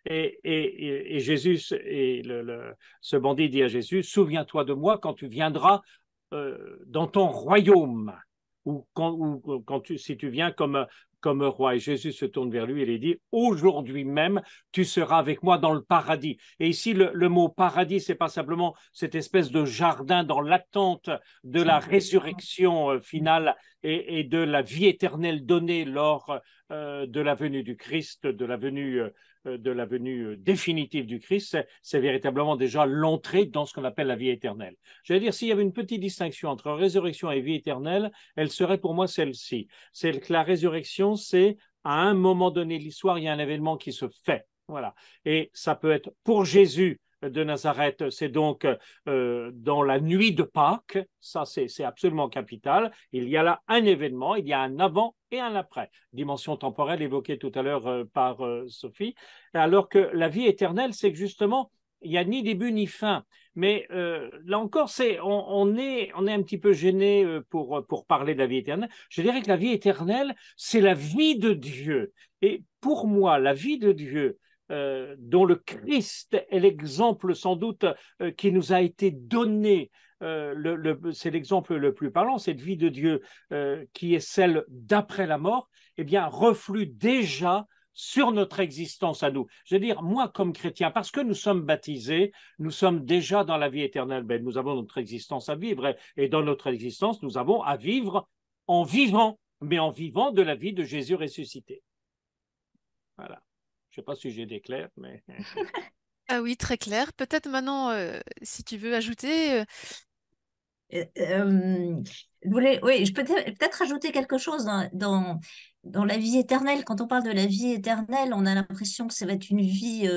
Speaker 3: Et Jésus, ce bandit dit à Jésus, souviens-toi de moi quand tu viendras dans ton royaume, si tu viens comme roi. Et Jésus se tourne vers lui et lui dit, aujourd'hui même, tu seras avec moi dans le paradis. Et ici, le mot paradis, c'est pas simplement cette espèce de jardin dans l'attente de la résurrection finale et de la vie éternelle donnée lors de la venue du Christ, de la venue définitive du Christ, c'est véritablement déjà l'entrée dans ce qu'on appelle la vie éternelle. Je veux dire, s'il y avait une petite distinction entre résurrection et vie éternelle, elle serait pour moi celle-ci. C'est que la résurrection, c'est à un moment donné de l'histoire, il y a un événement qui se fait. Voilà. Et ça peut être pour Jésus de Nazareth, c'est donc dans la nuit de Pâques, ça c'est absolument capital. Il y a là un événement, il y a un avant et un après, dimension temporelle évoquée tout à l'heure par Sophie, alors que la vie éternelle, c'est que justement, il n'y a ni début ni fin. Mais là encore, on est un petit peu gêné pour parler de la vie éternelle. Je dirais que la vie éternelle, c'est la vie de Dieu. Et pour moi, la vie de Dieu, dont le Christ est l'exemple sans doute qui nous a été donné, c'est l'exemple le plus parlant, cette vie de Dieu qui est celle d'après la mort, eh bien, reflue déjà sur notre existence à nous. Je veux dire, moi comme chrétien, parce que nous sommes baptisés, nous sommes déjà dans la vie éternelle. Ben, nous avons notre existence à vivre et dans notre existence, nous avons à vivre en vivant, mais en vivant de la vie de Jésus ressuscité. Voilà. Je ne sais pas si j'ai été clair, mais...
Speaker 1: Ah oui, très clair. Peut-être maintenant, si tu veux ajouter,
Speaker 4: Oui, je peux peut-être rajouter quelque chose dans la vie éternelle. Quand on parle de la vie éternelle, on a l'impression que ça va être une vie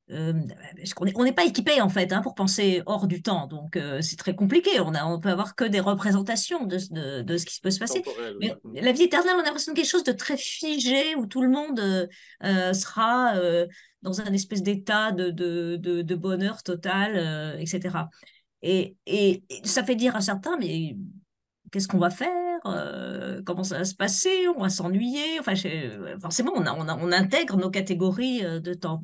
Speaker 4: parce qu'on n'est pas équipé en fait pour penser hors du temps, donc c'est très compliqué. On peut avoir que des représentations de ce qui peut se passer.
Speaker 3: Temporel,
Speaker 4: Mais
Speaker 3: oui.
Speaker 4: la vie éternelle, on a l'impression de quelque chose de très figé où tout le monde sera dans un espèce d'état de bonheur total, etc. Et ça fait dire à certains, mais qu'est-ce qu'on va faire? Comment ça va se passer? On va s'ennuyer. Enfin, forcément, on intègre nos catégories de temps.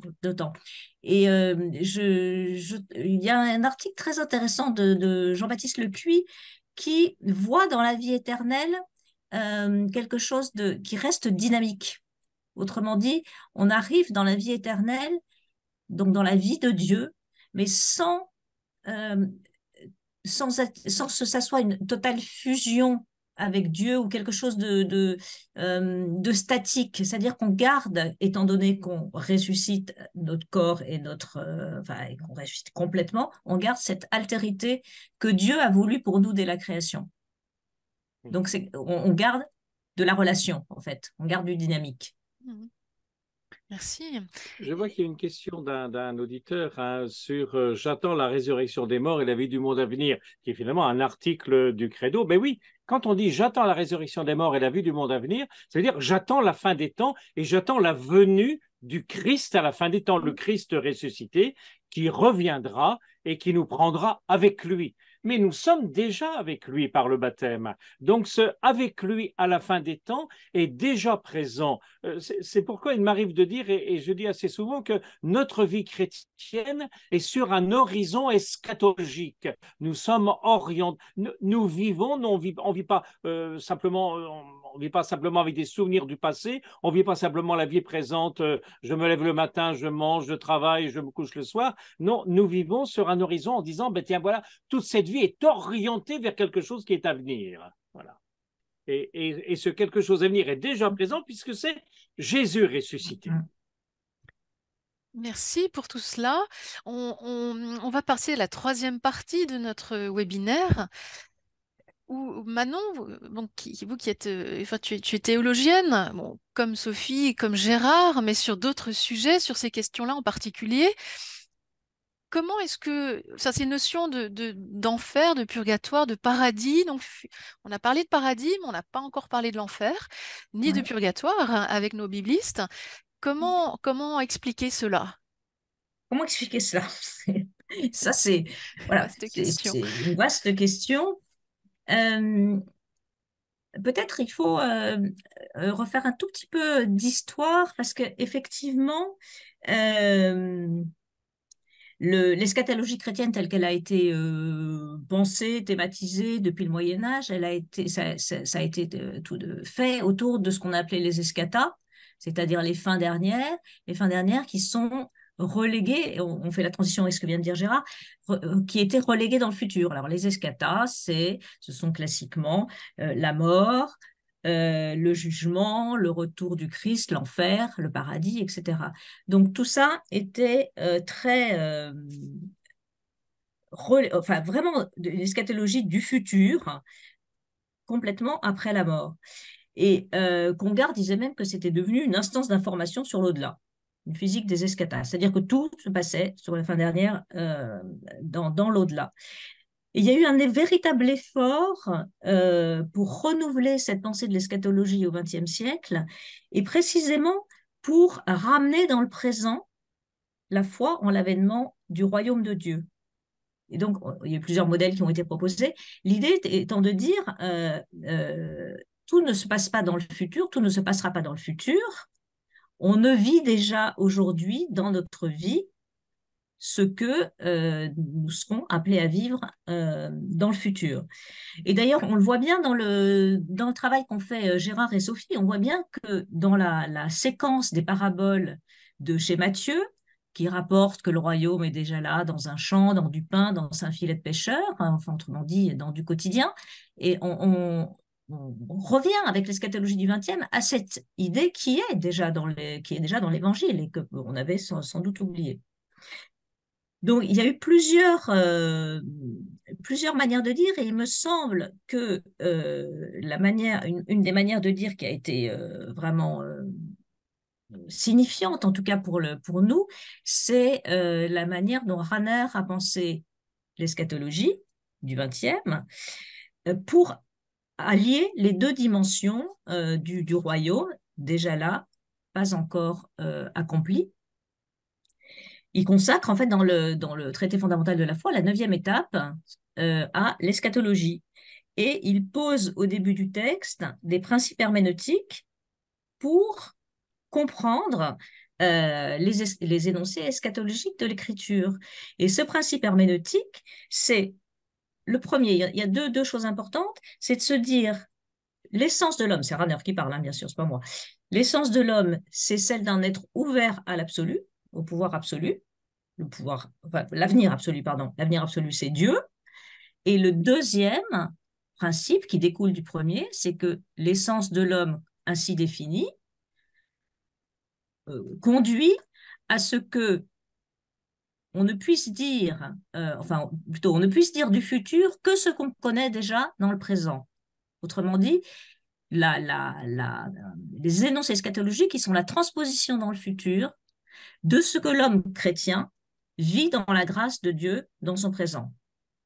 Speaker 4: Et il y a un article très intéressant de Jean-Baptiste Lecuy qui voit dans la vie éternelle quelque chose qui reste dynamique. Autrement dit, on arrive dans la vie éternelle, donc dans la vie de Dieu, mais euh, sans que ça soit une totale fusion avec Dieu ou quelque chose de statique. C'est-à-dire qu'on garde, étant donné qu'on ressuscite notre corps et et qu'on ressuscite complètement, on garde cette altérité que Dieu a voulu pour nous dès la création. Donc on garde de la relation, en fait. On garde du dynamique.
Speaker 1: Merci.
Speaker 3: Je vois qu'il y a une question d'un auditeur sur j'attends la résurrection des morts et la vie du monde à venir, qui est finalement un article du Credo. Ben oui, quand on dit j'attends la résurrection des morts et la vie du monde à venir, ça veut dire j'attends la fin des temps et j'attends la venue du Christ à la fin des temps, le Christ ressuscité qui reviendra et qui nous prendra avec lui. Mais nous sommes déjà avec lui par le baptême. Donc ce avec lui à la fin des temps est déjà présent. C'est pourquoi il m'arrive de dire, et je dis assez souvent, que notre vie chrétienne est sur un horizon eschatologique. Nous sommes orientés, nous vivons, on vit pas simplement, on vit pas simplement avec des souvenirs du passé, on vit pas simplement la vie présente, je me lève le matin, je mange, je travaille, je me couche le soir. Non, nous vivons sur un horizon en disant, ben tiens, voilà, toute cette vie est orientée vers quelque chose qui est à venir. Voilà. Et ce quelque chose à venir est déjà présent puisque c'est Jésus ressuscité.
Speaker 1: Merci pour tout cela. On va passer à la troisième partie de notre webinaire. Où Manon, vous qui êtes, enfin, tu es théologienne, bon, comme Sophie, comme Gérard, mais sur d'autres sujets, sur ces questions-là en particulier. Comment est-ce que, ça c'est une notion d'enfer, de purgatoire, de paradis. Donc, on a parlé de paradis, mais on n'a pas encore parlé de l'enfer, ni de purgatoire avec nos biblistes. Comment expliquer cela?
Speaker 4: Comment expliquer cela? Ça, c'est voilà,
Speaker 1: Vaste question.
Speaker 4: c'est une vaste question. Peut-être il faut refaire un tout petit peu d'histoire parce qu'effectivement, l'eschatologie chrétienne telle qu'elle a été pensée, thématisée depuis le Moyen-Âge, ça a été fait autour de ce qu'on appelait les eschatas, c'est-à-dire les fins dernières qui sont reléguées, on fait la transition avec ce que vient de dire Gérard, qui étaient reléguées dans le futur. Alors les eschatas, ce sont classiquement la mort, le jugement, le retour du Christ, l'enfer, le paradis, etc. Donc tout ça était enfin vraiment l'eschatologie du futur, complètement après la mort. Et Congar disait même que c'était devenu une instance d'information sur l'au-delà, une physique des eschatas, c'est-à-dire que tout se passait sur la fin dernière dans l'au-delà. Et il y a eu un véritable effort pour renouveler cette pensée de l'eschatologie au XXe siècle, et précisément pour ramener dans le présent la foi en l'avènement du royaume de Dieu. Et donc, il y a plusieurs modèles qui ont été proposés. L'idée étant de dire tout ne se passe pas dans le futur, tout ne se passera pas dans le futur. On ne vit déjà aujourd'hui dans notre vie ce que nous serons appelés à vivre dans le futur. Et d'ailleurs, on le voit bien dans le travail qu'ont fait Gérard et Sophie, on voit bien que dans la séquence des paraboles de chez Matthieu, qui rapporte que le royaume est déjà là, dans un champ, dans du pain, dans un filet de pêcheur, enfin autrement dit, dans du quotidien, et on revient avec l'eschatologie du XXe à cette idée qui est déjà dans l'Évangile et qu'on avait sans doute oublié. Donc, il y a eu plusieurs manières de dire, et il me semble que une des manières de dire qui a été vraiment signifiante, en tout cas pour nous, c'est la manière dont Rahner a pensé l'eschatologie du XXe pour allier les deux dimensions du royaume, déjà là, pas encore accompli. Il consacre en fait dans le traité fondamental de la foi la 9e étape à l'eschatologie. Et il pose au début du texte des principes herméneutiques pour comprendre les énoncés eschatologiques de l'écriture. Et ce principe herméneutique, c'est le premier, il y a deux choses importantes, c'est de se dire l'essence de l'homme, c'est Rahner qui parle, hein, bien sûr, c'est pas moi. L'essence de l'homme, c'est celle d'un être ouvert à l'absolu, au pouvoir absolu. L'avenir absolu, pardon. L'avenir absolu, c'est Dieu. Et le deuxième principe qui découle du premier, c'est que l'essence de l'homme ainsi définie conduit à ce que on ne puisse dire, on ne puisse dire du futur que ce qu'on connaît déjà dans le présent. Autrement dit, les énoncés eschatologiques qui sont la transposition dans le futur de ce que l'homme chrétien vit dans la grâce de Dieu dans son présent.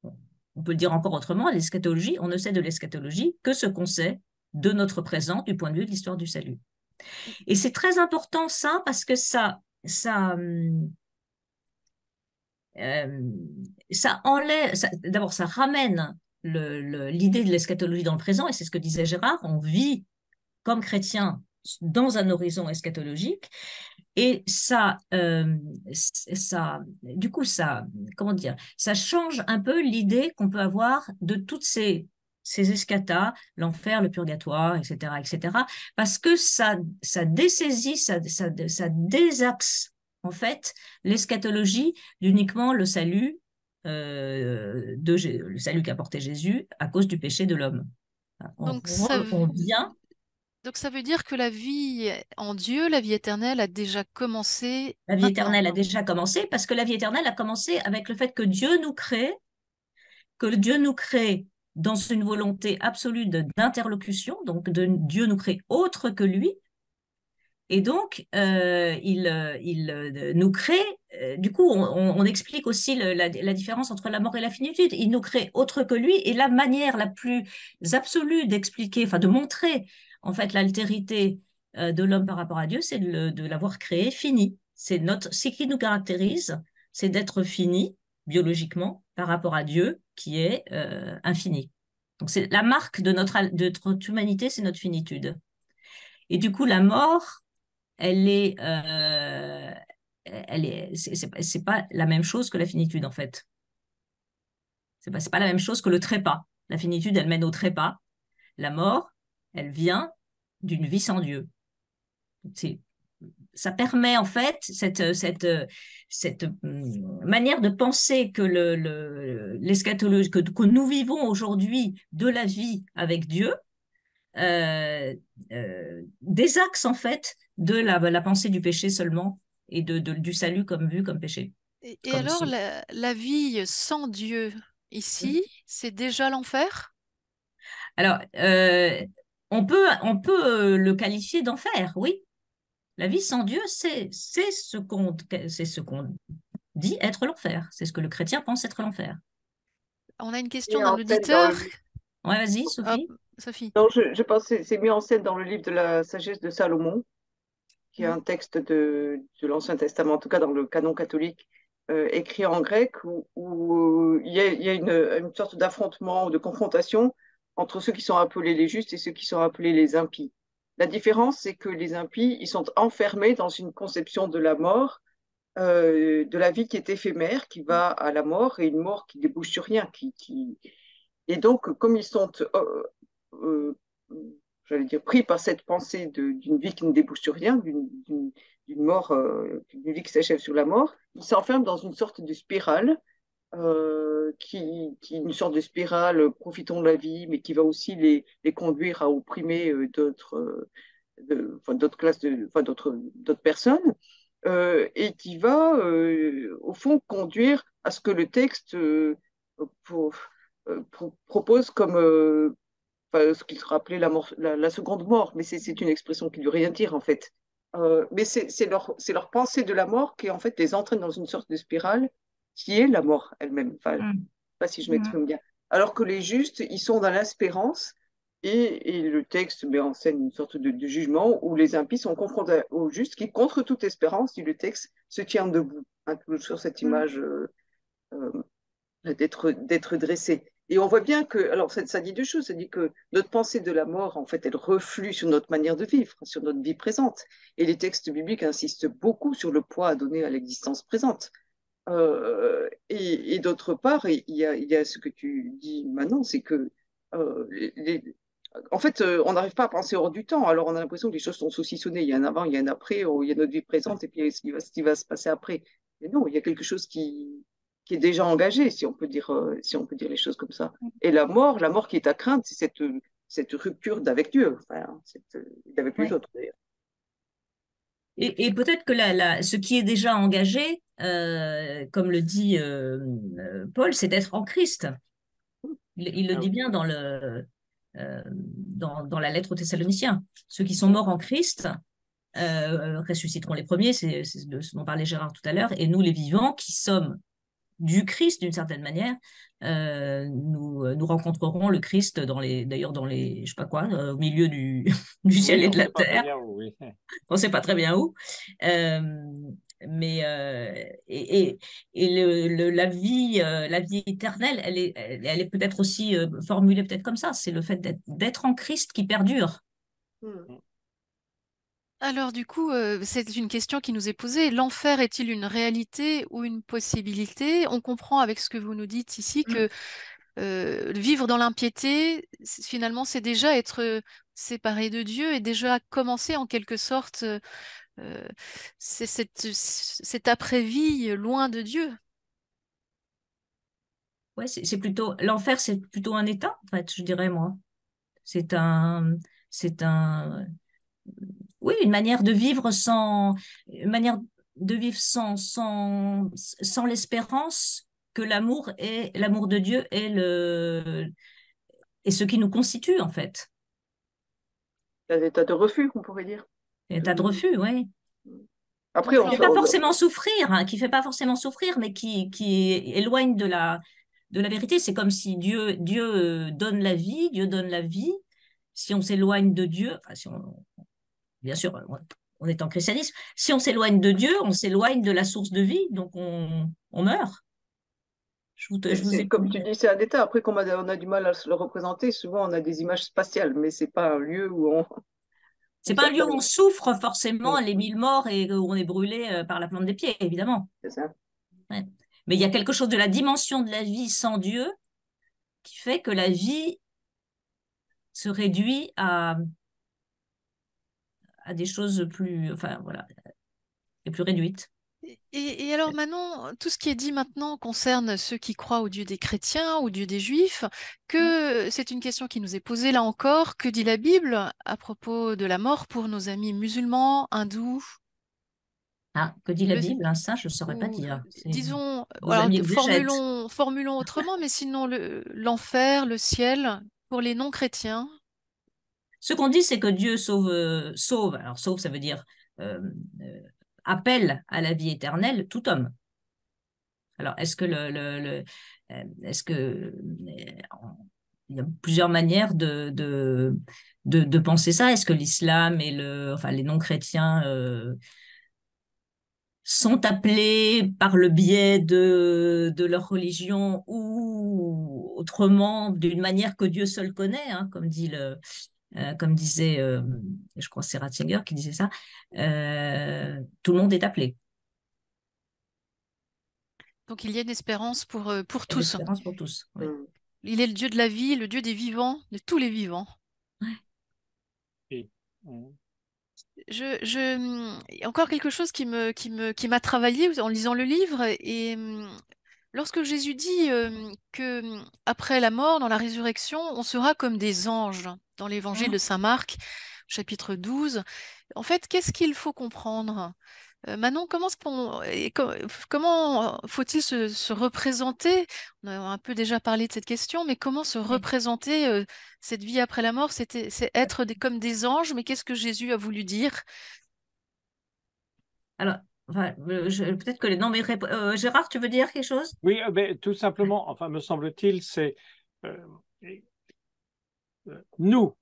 Speaker 4: On peut le dire encore autrement, l'eschatologie, on ne sait de l'eschatologie que ce qu'on sait de notre présent du point de vue de l'histoire du salut. Et c'est très important ça, parce que ça enlève, d'abord ça ramène l'idée de l'eschatologie dans le présent, et c'est ce que disait Gérard, on vit comme chrétien dans un horizon eschatologique. Et du coup, comment dire, ça change un peu l'idée qu'on peut avoir de toutes ces eschatas, l'enfer, le purgatoire, etc., etc., parce que ça dessaisit, ça désaxe, en fait, l'eschatologie d'uniquement le salut, le salut qu'a porté Jésus à cause du péché de l'homme.
Speaker 1: Donc
Speaker 4: On vient.
Speaker 1: Donc ça veut dire que la vie en Dieu, la vie éternelle a déjà commencé
Speaker 4: La vie
Speaker 1: maintenant.
Speaker 4: éternelle a déjà commencé, parce que la vie éternelle a commencé avec le fait que Dieu nous crée dans une volonté absolue d'interlocution, donc Dieu nous crée autre que lui, et donc il nous crée, du coup on explique aussi la différence entre la mort et la finitude, il nous crée autre que lui, et la manière la plus absolue d'expliquer, enfin de montrer en fait l'altérité de l'homme par rapport à Dieu, c'est de l'avoir créé fini. Ce qui nous caractérise, c'est d'être fini biologiquement par rapport à Dieu qui est infini. Donc c'est la marque de notre humanité, c'est notre finitude. Et du coup, la mort, c'est pas la même chose que la finitude, en fait. C'est pas la même chose que le trépas. La finitude, elle mène au trépas. La mort, elle vient d'une vie sans Dieu. C'est, Ça permet en fait cette manière de penser que l'eschatologie, que nous vivons aujourd'hui de la vie avec Dieu, désaxe en fait de la pensée du péché seulement et du salut comme vu comme péché.
Speaker 1: Et
Speaker 4: Comme
Speaker 1: alors,
Speaker 4: ce...
Speaker 1: la vie sans Dieu, ici, c'est déjà l'enfer?
Speaker 4: Alors, on peut le qualifier d'enfer, oui. La vie sans Dieu, c'est ce qu'on dit être l'enfer. C'est ce que le chrétien pense être l'enfer.
Speaker 1: On a une question
Speaker 2: Mis
Speaker 1: d'un
Speaker 2: en scène dans
Speaker 1: auditeur.
Speaker 2: le livre.
Speaker 4: Ouais, vas-y,
Speaker 1: Hop,
Speaker 4: Sophie.
Speaker 1: Sophie.
Speaker 2: Non, je pense que c'est mis en scène dans le livre de la sagesse de Salomon, qui est
Speaker 1: Hmm.
Speaker 2: un texte de l'Ancien Testament, en tout cas dans le canon catholique, écrit en grec, où il y a une sorte d'affrontement ou de confrontation entre ceux qui sont appelés les justes et ceux qui sont appelés les impies. La différence, c'est que les impies, ils sont enfermés dans une conception de la mort, de la vie qui est éphémère, qui va à la mort, et une mort qui débouche sur rien. Et donc, comme ils sont euh, j'allais dire, pris par cette pensée d'une vie qui ne débouche sur rien, d'une mort, d'une vie qui s'achève sur la mort, ils s'enferment dans une sorte de spirale, qui est une sorte de spirale, profitons de la vie, mais qui va aussi les conduire à opprimer enfin, d'autres classes, enfin, d'autres personnes, et qui va, au fond, conduire à ce que le texte pour- propose comme enfin, ce qu'il sera appelé la seconde mort, mais c'est une expression qui ne veut rien dire en fait. Mais c'est leur pensée de la mort qui en fait les entraîne dans une sorte de spirale qui est la mort elle-même. Enfin, je ne sais
Speaker 4: Mm.
Speaker 2: pas si je
Speaker 4: Mm.
Speaker 2: m'exprime bien. Alors que les justes, ils sont dans l'espérance et le texte met en scène une sorte de jugement où les impies sont confrontés aux justes qui, contre toute espérance, dit le texte, se tient debout. Hein, toujours sur cette
Speaker 4: Mm.
Speaker 2: image euh, d'être dressé. Et on voit bien que, alors ça dit deux choses, ça dit que notre pensée de la mort, en fait, elle reflue sur notre manière de vivre, sur notre vie présente. Et les textes bibliques insistent beaucoup sur le poids à donner à l'existence présente. Et d'autre part, il y a ce que tu dis maintenant, c'est que en fait, on n'arrive pas à penser hors du temps. Alors, on a l'impression que les choses sont saucissonnées. Il y a un avant, il y a un après, il y a notre vie présente et puis il y a ce qui va se passer après. Mais non, il y a quelque chose qui est déjà engagé, si on peut dire les choses comme ça. Et la mort qui est à craindre, c'est cette rupture d'avec Dieu, enfin, d'avec les
Speaker 4: Ouais.
Speaker 2: autres d'ailleurs.
Speaker 4: Et peut-être que ce qui est déjà engagé, comme le dit Paul, c'est d'être en Christ. Il le
Speaker 3: Ah
Speaker 4: dit
Speaker 3: oui.
Speaker 4: bien dans la lettre aux Thessaloniciens. Ceux qui sont morts en Christ ressusciteront les premiers, c'est de ce dont parlait Gérard tout à l'heure, et nous les vivants qui sommes du Christ d'une certaine manière, nous rencontrerons le Christ d'ailleurs dans les, je sais pas quoi, au milieu du ciel
Speaker 3: Oui,
Speaker 4: et
Speaker 3: on
Speaker 4: de
Speaker 3: ne
Speaker 4: la
Speaker 3: sait pas très
Speaker 4: terre.
Speaker 3: bien où, oui.
Speaker 4: On ne sait pas très bien où. Euh, mais et la vie éternelle, elle est peut-être aussi formulée peut-être comme ça. C'est le fait d'être en Christ qui perdure.
Speaker 2: Hmm.
Speaker 1: Alors du coup, c'est une question qui nous est posée. L'enfer est-il une réalité ou une possibilité? On comprend avec ce que vous nous dites ici
Speaker 4: Mm.
Speaker 1: que vivre dans l'impiété, finalement, c'est déjà être séparé de Dieu et déjà commencer en quelque sorte, euh, c'est cette après-vie loin de Dieu.
Speaker 4: Ouais, c'est plutôt l'enfer, c'est plutôt un état, en fait, je dirais moi. C'est un, c'est un, oui, une manière de vivre sans l'espérance que l'amour de Dieu est ce qui nous constitue, en fait.
Speaker 2: Un état de refus, on pourrait dire.
Speaker 4: L'état de
Speaker 2: De-
Speaker 4: refus, oui.
Speaker 2: Après,
Speaker 1: Donc
Speaker 2: on,
Speaker 4: Qui fait pas forcément souffrir, hein, qui fait pas forcément souffrir, mais qui éloigne de la vérité. C'est comme si Dieu donne la vie, Dieu donne la vie. Si on s'éloigne de Dieu, enfin, bien sûr, on est en christianisme. Si on s'éloigne de Dieu, on s'éloigne de la source de vie, donc on meurt. Je vous ai
Speaker 2: Comme tu dis, c'est un état. Après, comme on a du mal à se le représenter, souvent on a des images spatiales, mais c'est pas un lieu où
Speaker 4: C'est pas un lieu où on souffre
Speaker 2: Mm.
Speaker 4: forcément les 1000 morts et où on est brûlé par la plante des pieds, évidemment.
Speaker 2: C'est ça.
Speaker 4: Ouais. Mais il y a quelque chose de la dimension de la vie sans Dieu qui fait que la vie se réduit à des choses plus, enfin voilà, et plus réduites.
Speaker 1: Et alors Manon, tout ce qui est dit maintenant concerne ceux qui croient au Dieu des chrétiens, au Dieu des juifs, que c'est une question qui nous est posée là encore. Que dit la Bible à propos de la mort pour nos amis musulmans, hindous,
Speaker 4: Ah, que dit la
Speaker 1: le-
Speaker 4: Bible? Ça, je ne saurais pas
Speaker 1: ou
Speaker 4: dire. C'est
Speaker 1: disons,
Speaker 4: vos
Speaker 1: alors
Speaker 4: amis exégètes.
Speaker 1: formulons autrement, mais sinon l'enfer, le ciel pour les non-chrétiens.
Speaker 4: Ce qu'on dit, c'est que Dieu sauve. Alors, sauve, ça veut dire euh, euh, appelle à la vie éternelle tout homme. Alors, est-ce que est-ce que il y a plusieurs manières de penser ça. Est-ce que l'islam et enfin, les non-chrétiens sont appelés par le biais de leur religion ou autrement, d'une manière que Dieu seul connaît, hein, comme disait, je crois que c'est Ratzinger qui disait ça, tout le monde est appelé.
Speaker 1: Donc il y a une espérance pour
Speaker 4: Il y a de
Speaker 1: tous.
Speaker 4: l'espérance pour tous. Oui.
Speaker 2: Mm.
Speaker 1: Il est le Dieu de la vie, le Dieu des vivants, de tous les vivants.
Speaker 3: Et, mm,
Speaker 1: Il y a encore quelque chose qui m'a travaillé en lisant le livre. Et lorsque Jésus dit que après la mort, dans la résurrection, on sera comme des anges, dans l'évangile de
Speaker 4: Hein.
Speaker 1: Saint Marc, chapitre 12, en fait, qu'est-ce qu'il faut comprendre? Manon, comment faut-il se représenter? On a un peu déjà parlé de cette question, mais comment se
Speaker 4: Oui.
Speaker 1: représenter cette vie après la mort? C'est être comme des anges, mais qu'est-ce que Jésus a voulu dire?
Speaker 4: Alors, enfin, peut-être que non, mais Gérard, tu veux dire quelque chose?
Speaker 3: oui, ben, tout simplement, enfin, me semble-t-il, c'est euh, nous,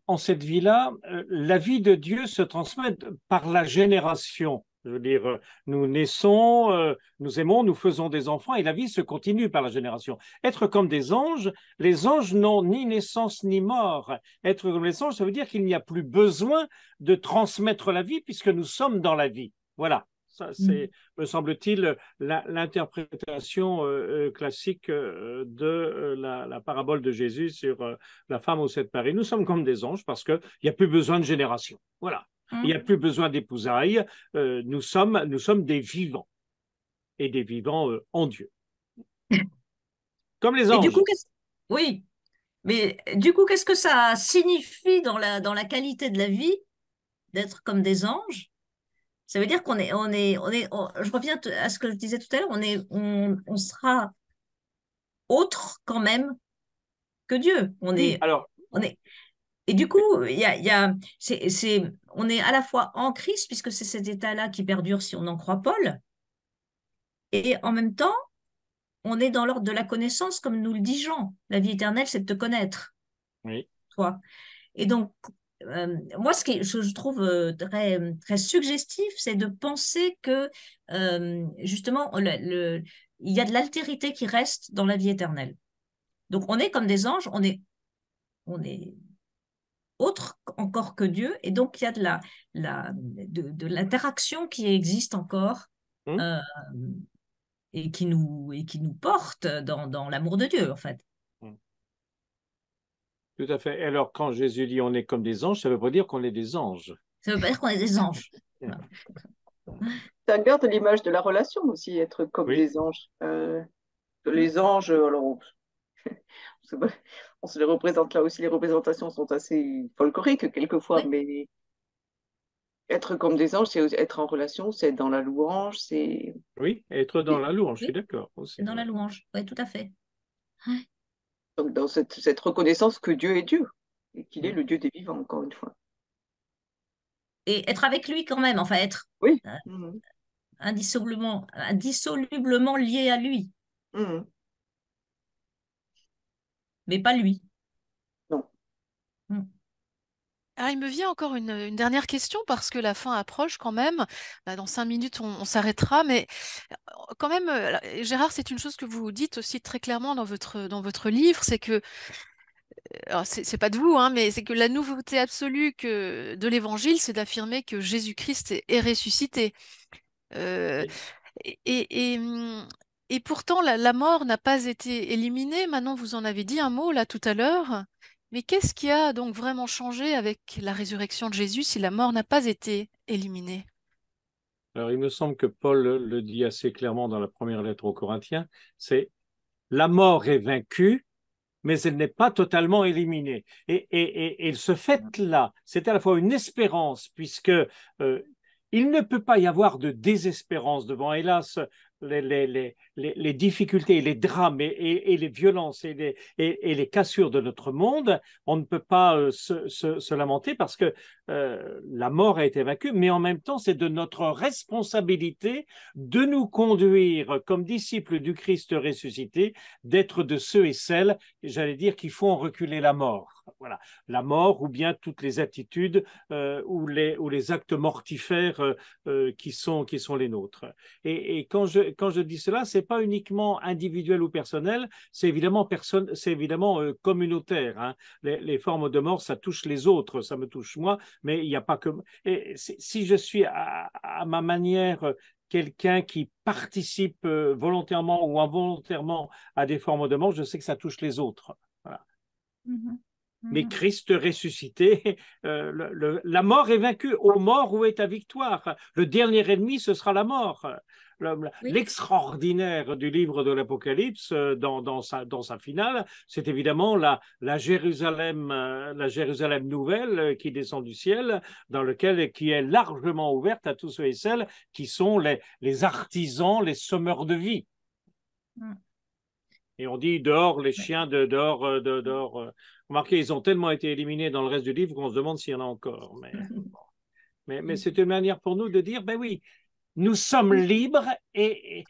Speaker 3: en cette vie-là, la vie de Dieu se transmet par la génération. Je veux dire, nous naissons, nous aimons, nous faisons des enfants et la vie se continue par la génération. Être comme des anges, les anges n'ont ni naissance ni mort. Être comme les anges, ça veut dire qu'il n'y a plus besoin de transmettre la vie puisque nous sommes dans la vie. Voilà. Ça,
Speaker 4: Mm.
Speaker 3: c'est, me semble-t-il, l'interprétation classique de la parabole de Jésus sur la femme aux 7 paris. Nous sommes comme des anges parce qu'il n'y a plus besoin de génération. Voilà. Il n'y a
Speaker 4: Mm.
Speaker 3: plus besoin d'épousailles. Nous sommes des vivants et des vivants en Dieu. Comme les
Speaker 4: Et du coup,
Speaker 3: anges.
Speaker 4: oui, mais du coup, qu'est-ce que ça signifie dans la qualité de la vie d'être comme des anges? Ça veut dire je reviens à ce que je disais tout à l'heure, on sera autre quand même que Dieu.
Speaker 3: Oui, alors,
Speaker 4: On est, et du coup, on est à la fois en Christ, puisque c'est cet état-là qui perdure si on en croit Paul, et en même temps, on est dans l'ordre de la connaissance, comme nous le dit Jean. La vie éternelle, c'est de te connaître,
Speaker 3: oui.
Speaker 4: toi. Et donc, moi, je trouve très suggestif, c'est de penser que, justement, il y a de l'altérité qui reste dans la vie éternelle. Donc, on est comme des anges, on est autre encore que Dieu, et donc il y a de l'interaction qui existe encore
Speaker 3: Hum,
Speaker 4: euh, et qui nous porte dans l'amour de Dieu, en fait.
Speaker 3: hum. Tout à fait. Et alors, quand Jésus dit on est comme des anges, ça ne veut pas dire qu'on est des anges.
Speaker 4: Ça veut pas dire qu'on est des anges.
Speaker 3: Hum.
Speaker 4: Voilà.
Speaker 2: Ça garde l'image de la relation aussi, être comme
Speaker 3: Oui,
Speaker 2: des anges. Les anges, alors, c'est pas- on se les représente là aussi, les représentations sont assez folkloriques quelquefois,
Speaker 4: Oui,
Speaker 2: mais être comme des anges, c'est être en relation, c'est être dans la louange, c'est
Speaker 3: oui, être dans
Speaker 2: et
Speaker 3: la louange, je suis
Speaker 4: oui,
Speaker 3: d'accord aussi.
Speaker 4: c'est dans
Speaker 3: Oui.
Speaker 4: la louange. Oui, tout à fait. Ouais.
Speaker 2: donc dans cette reconnaissance que Dieu est Dieu et qu'il est
Speaker 3: Hum.
Speaker 2: le Dieu des vivants, encore une fois.
Speaker 4: Et être avec lui quand même, enfin être
Speaker 2: Oui.
Speaker 4: euh,
Speaker 2: Mhm.
Speaker 4: indissolublement lié à lui,
Speaker 2: Mhm.
Speaker 4: mais pas lui.
Speaker 2: Non.
Speaker 4: Mm.
Speaker 1: Alors, il me vient encore une dernière question parce que la fin approche quand même. Bah, dans 5 minutes, on s'arrêtera. Mais quand même, Gérard, c'est une chose que vous dites aussi très clairement dans votre livre, c'est que alors c'est pas de vous, hein, mais c'est que la nouveauté absolue de l'Évangile, c'est d'affirmer que Jésus-Christ est ressuscité. Euh,
Speaker 3: Oui.
Speaker 1: et, et, et, hum, et pourtant, la mort n'a pas été éliminée. Maintenant, vous en avez dit un mot là tout à l'heure. Mais qu'est-ce qui a donc vraiment changé avec la résurrection de Jésus si la mort n'a pas été éliminée?
Speaker 3: Alors, il me semble que Paul le dit assez clairement dans la première lettre aux Corinthiens, c'est la mort est vaincue, mais elle n'est pas totalement éliminée. Et ce fait-là, c'est à la fois une espérance, puisque il ne peut pas y avoir de désespérance devant, hélas, les difficultés, les drames et les violences et les cassures de notre monde. On ne peut pas se lamenter parce que la mort a été vaincue, mais en même temps, c'est de notre responsabilité de nous conduire comme disciples du Christ ressuscité, d'être de ceux et celles, j'allais dire, qui font reculer la mort. Voilà, la mort ou bien toutes les attitudes ou les actes mortifères qui sont les nôtres. Et quand je dis cela, c'est pas uniquement individuel ou personnel, c'est évidemment, communautaire. Hein. Les formes de mort, ça touche les autres, ça me touche moi, mais il n'y a pas que... Et si je suis à ma manière quelqu'un qui participe volontairement ou involontairement à des formes de mort, je sais que ça touche les autres. Voilà.
Speaker 4: Mhm.
Speaker 3: Mais
Speaker 4: Mhm.
Speaker 3: Christ ressuscité, la mort est vaincue. Ô mort, où est ta victoire? Le dernier ennemi, ce sera la mort.
Speaker 4: Oui.
Speaker 3: L'extraordinaire du livre de l'Apocalypse, dans sa finale, c'est évidemment la Jérusalem nouvelle qui descend du ciel, qui est largement ouverte à tous ceux et celles qui sont les artisans, les semeurs de vie.
Speaker 4: Mhm.
Speaker 3: Et on dit dehors les chiens dehors. Remarquez, ils ont tellement été éliminés dans le reste du livre qu'on se demande s'il y en a encore. Mais c'est une manière pour nous de dire, ben oui, nous sommes libres et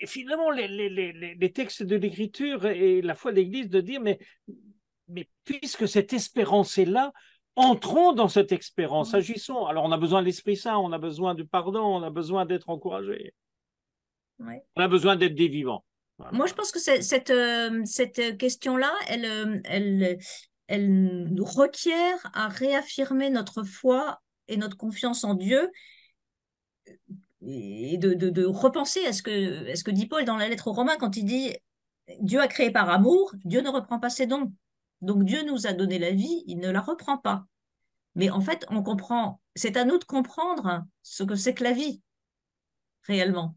Speaker 3: finalement les textes de l'Écriture et la foi de l'Église de dire, mais puisque cette espérance est là, entrons dans cette espérance, agissons. Alors on a besoin de l'Esprit Saint, on a besoin du pardon, on a besoin d'être encouragés,
Speaker 4: Ouais.
Speaker 3: on a besoin d'être des vivants. Voilà.
Speaker 4: Moi, je pense que cette question-là, elle nous requiert à réaffirmer notre foi et notre confiance en Dieu et de repenser à ce que dit Paul dans la lettre aux Romains quand il dit Dieu a créé par amour, Dieu ne reprend pas ses dons. Donc Dieu nous a donné la vie, il ne la reprend pas. Mais en fait, on comprend, c'est à nous de comprendre ce que c'est que la vie, réellement.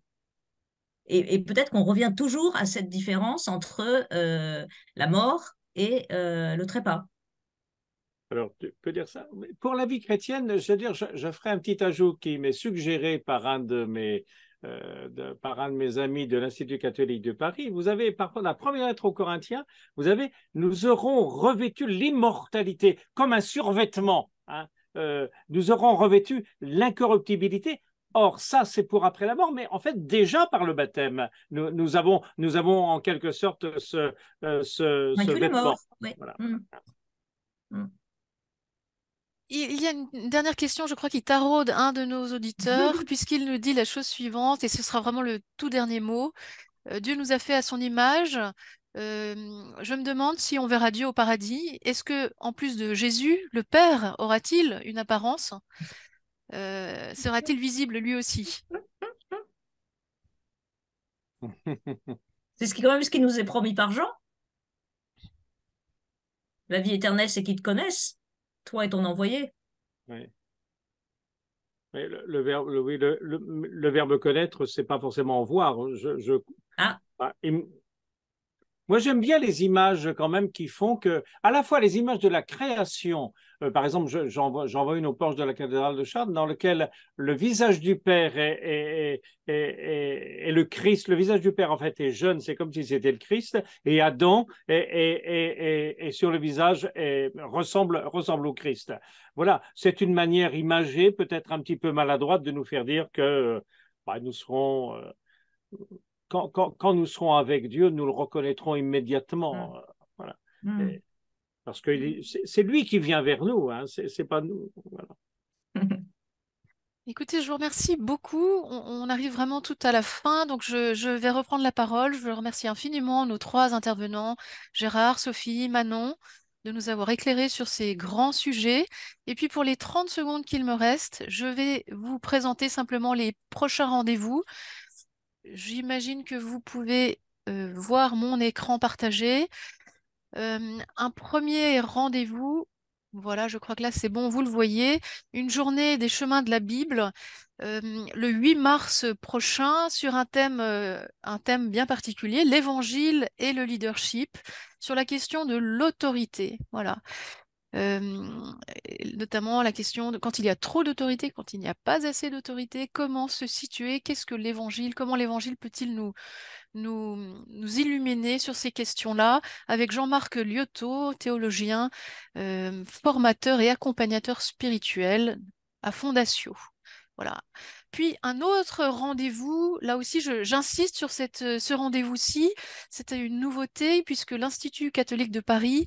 Speaker 4: Et peut-être qu'on revient toujours à cette différence entre la mort et le trépas.
Speaker 3: Alors, tu peux dire ça. Mais pour la vie chrétienne, je veux dire, je ferai un petit ajout qui m'est suggéré par un de mes amis de l'Institut catholique de Paris. Vous avez, par contre, la première lettre aux Corinthiens, vous avez, nous aurons revêtu l'immortalité comme un survêtement. Hein. Nous aurons revêtu l'incorruptibilité. Or, ça, c'est pour après la mort, mais en fait, déjà par le baptême, nous avons en quelque sorte ce
Speaker 4: Vaincu la
Speaker 3: vêtement.
Speaker 4: mort. Oui.
Speaker 3: Voilà.
Speaker 4: Mm.
Speaker 1: Il y a une dernière question, je crois, qui taraude un de nos auditeurs, puisqu'il nous dit la chose suivante, et ce sera vraiment le tout dernier mot. Dieu nous a fait à son image. Je me demande si on verra Dieu au paradis. Est-ce que, en plus de Jésus, le Père aura-t-il une apparence? Sera-t-il visible lui aussi?
Speaker 4: C'est quand même ce qui nous est promis par Jean. La vie éternelle, c'est qu'ils te connaissent, toi et ton envoyé.
Speaker 3: Oui. Mais le verbe, oui, le verbe connaître, c'est pas forcément voir.
Speaker 4: Ah,
Speaker 3: Ah, moi, j'aime bien les images quand même qui font que, à la fois les images de la création, par exemple, j'en vois une au porche de la cathédrale de Chartres, dans lequel le visage du Père est le Christ. Le visage du Père, en fait, est jeune, c'est comme si c'était le Christ, et Adam est sur le visage ressemble au Christ. Voilà, c'est une manière imagée, peut-être un petit peu maladroite, de nous faire dire que nous serons quand nous serons avec Dieu, nous le reconnaîtrons immédiatement. Voilà.
Speaker 4: mm.
Speaker 3: Parce que c'est lui qui vient vers nous, hein, c'est pas nous. Voilà.
Speaker 1: Écoutez, je vous remercie beaucoup. On arrive vraiment tout à la fin, donc je vais reprendre la parole. Je veux remercier infiniment nos trois intervenants, Gérard, Sophie, Manon. de nous avoir éclairés sur ces grands sujets. Et puis pour les 30 secondes qu'il me reste, je vais vous présenter simplement les prochains rendez-vous. J'imagine que vous pouvez voir mon écran partagé. Un premier rendez-vous, voilà, je crois que là c'est bon, vous le voyez, une journée des chemins de la Bible, le 8 mars prochain sur un thème bien particulier, l'évangile et le leadership, sur la question de l'autorité. Voilà. Notamment la question de quand il y a trop d'autorité, quand il n'y a pas assez d'autorité, comment se situer, qu'est-ce que l'évangile, comment l'évangile peut-il nous illuminer sur ces questions-là, avec Jean-Marc Liotto, théologien, formateur et accompagnateur spirituel à Fondatio. Voilà. Puis un autre rendez-vous, là aussi j'insiste sur ce rendez-vous-ci, c'était une nouveauté puisque l'Institut catholique de Paris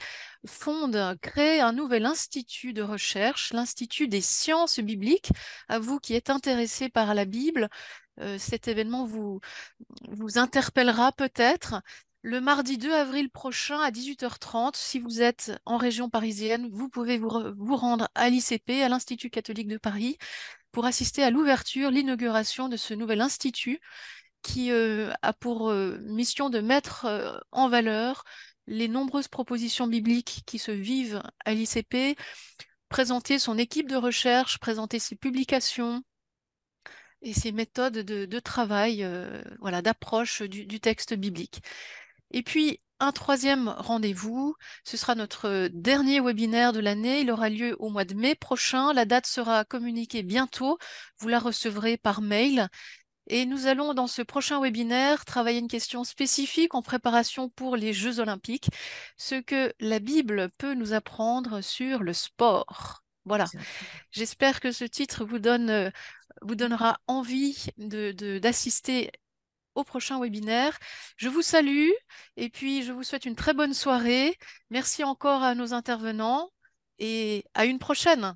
Speaker 1: crée un nouvel institut de recherche, l'Institut des sciences bibliques. À vous qui êtes intéressés par la Bible, cet événement vous interpellera peut-être. Le mardi 2 avril prochain à 18h30, si vous êtes en région parisienne, vous pouvez vous rendre à l'ICP, à l'Institut catholique de Paris, pour assister à l'ouverture, l'inauguration de ce nouvel institut qui a pour mission de mettre en valeur les nombreuses propositions bibliques qui se vivent à l'ICP, présenter son équipe de recherche, présenter ses publications et ses méthodes de travail, voilà, d'approche du texte biblique. Et puis, un troisième rendez-vous, ce sera notre dernier webinaire de l'année. Il aura lieu au mois de mai prochain. La date sera communiquée bientôt. Vous la recevrez par mail. Et nous allons, dans ce prochain webinaire, travailler une question spécifique en préparation pour les Jeux Olympiques, ce que la Bible peut nous apprendre sur le sport. Voilà. J'espère que ce titre vous donnera envie d'assister au prochain webinaire. Je vous salue et puis je vous souhaite une très bonne soirée. Merci encore à nos intervenants et à une prochaine.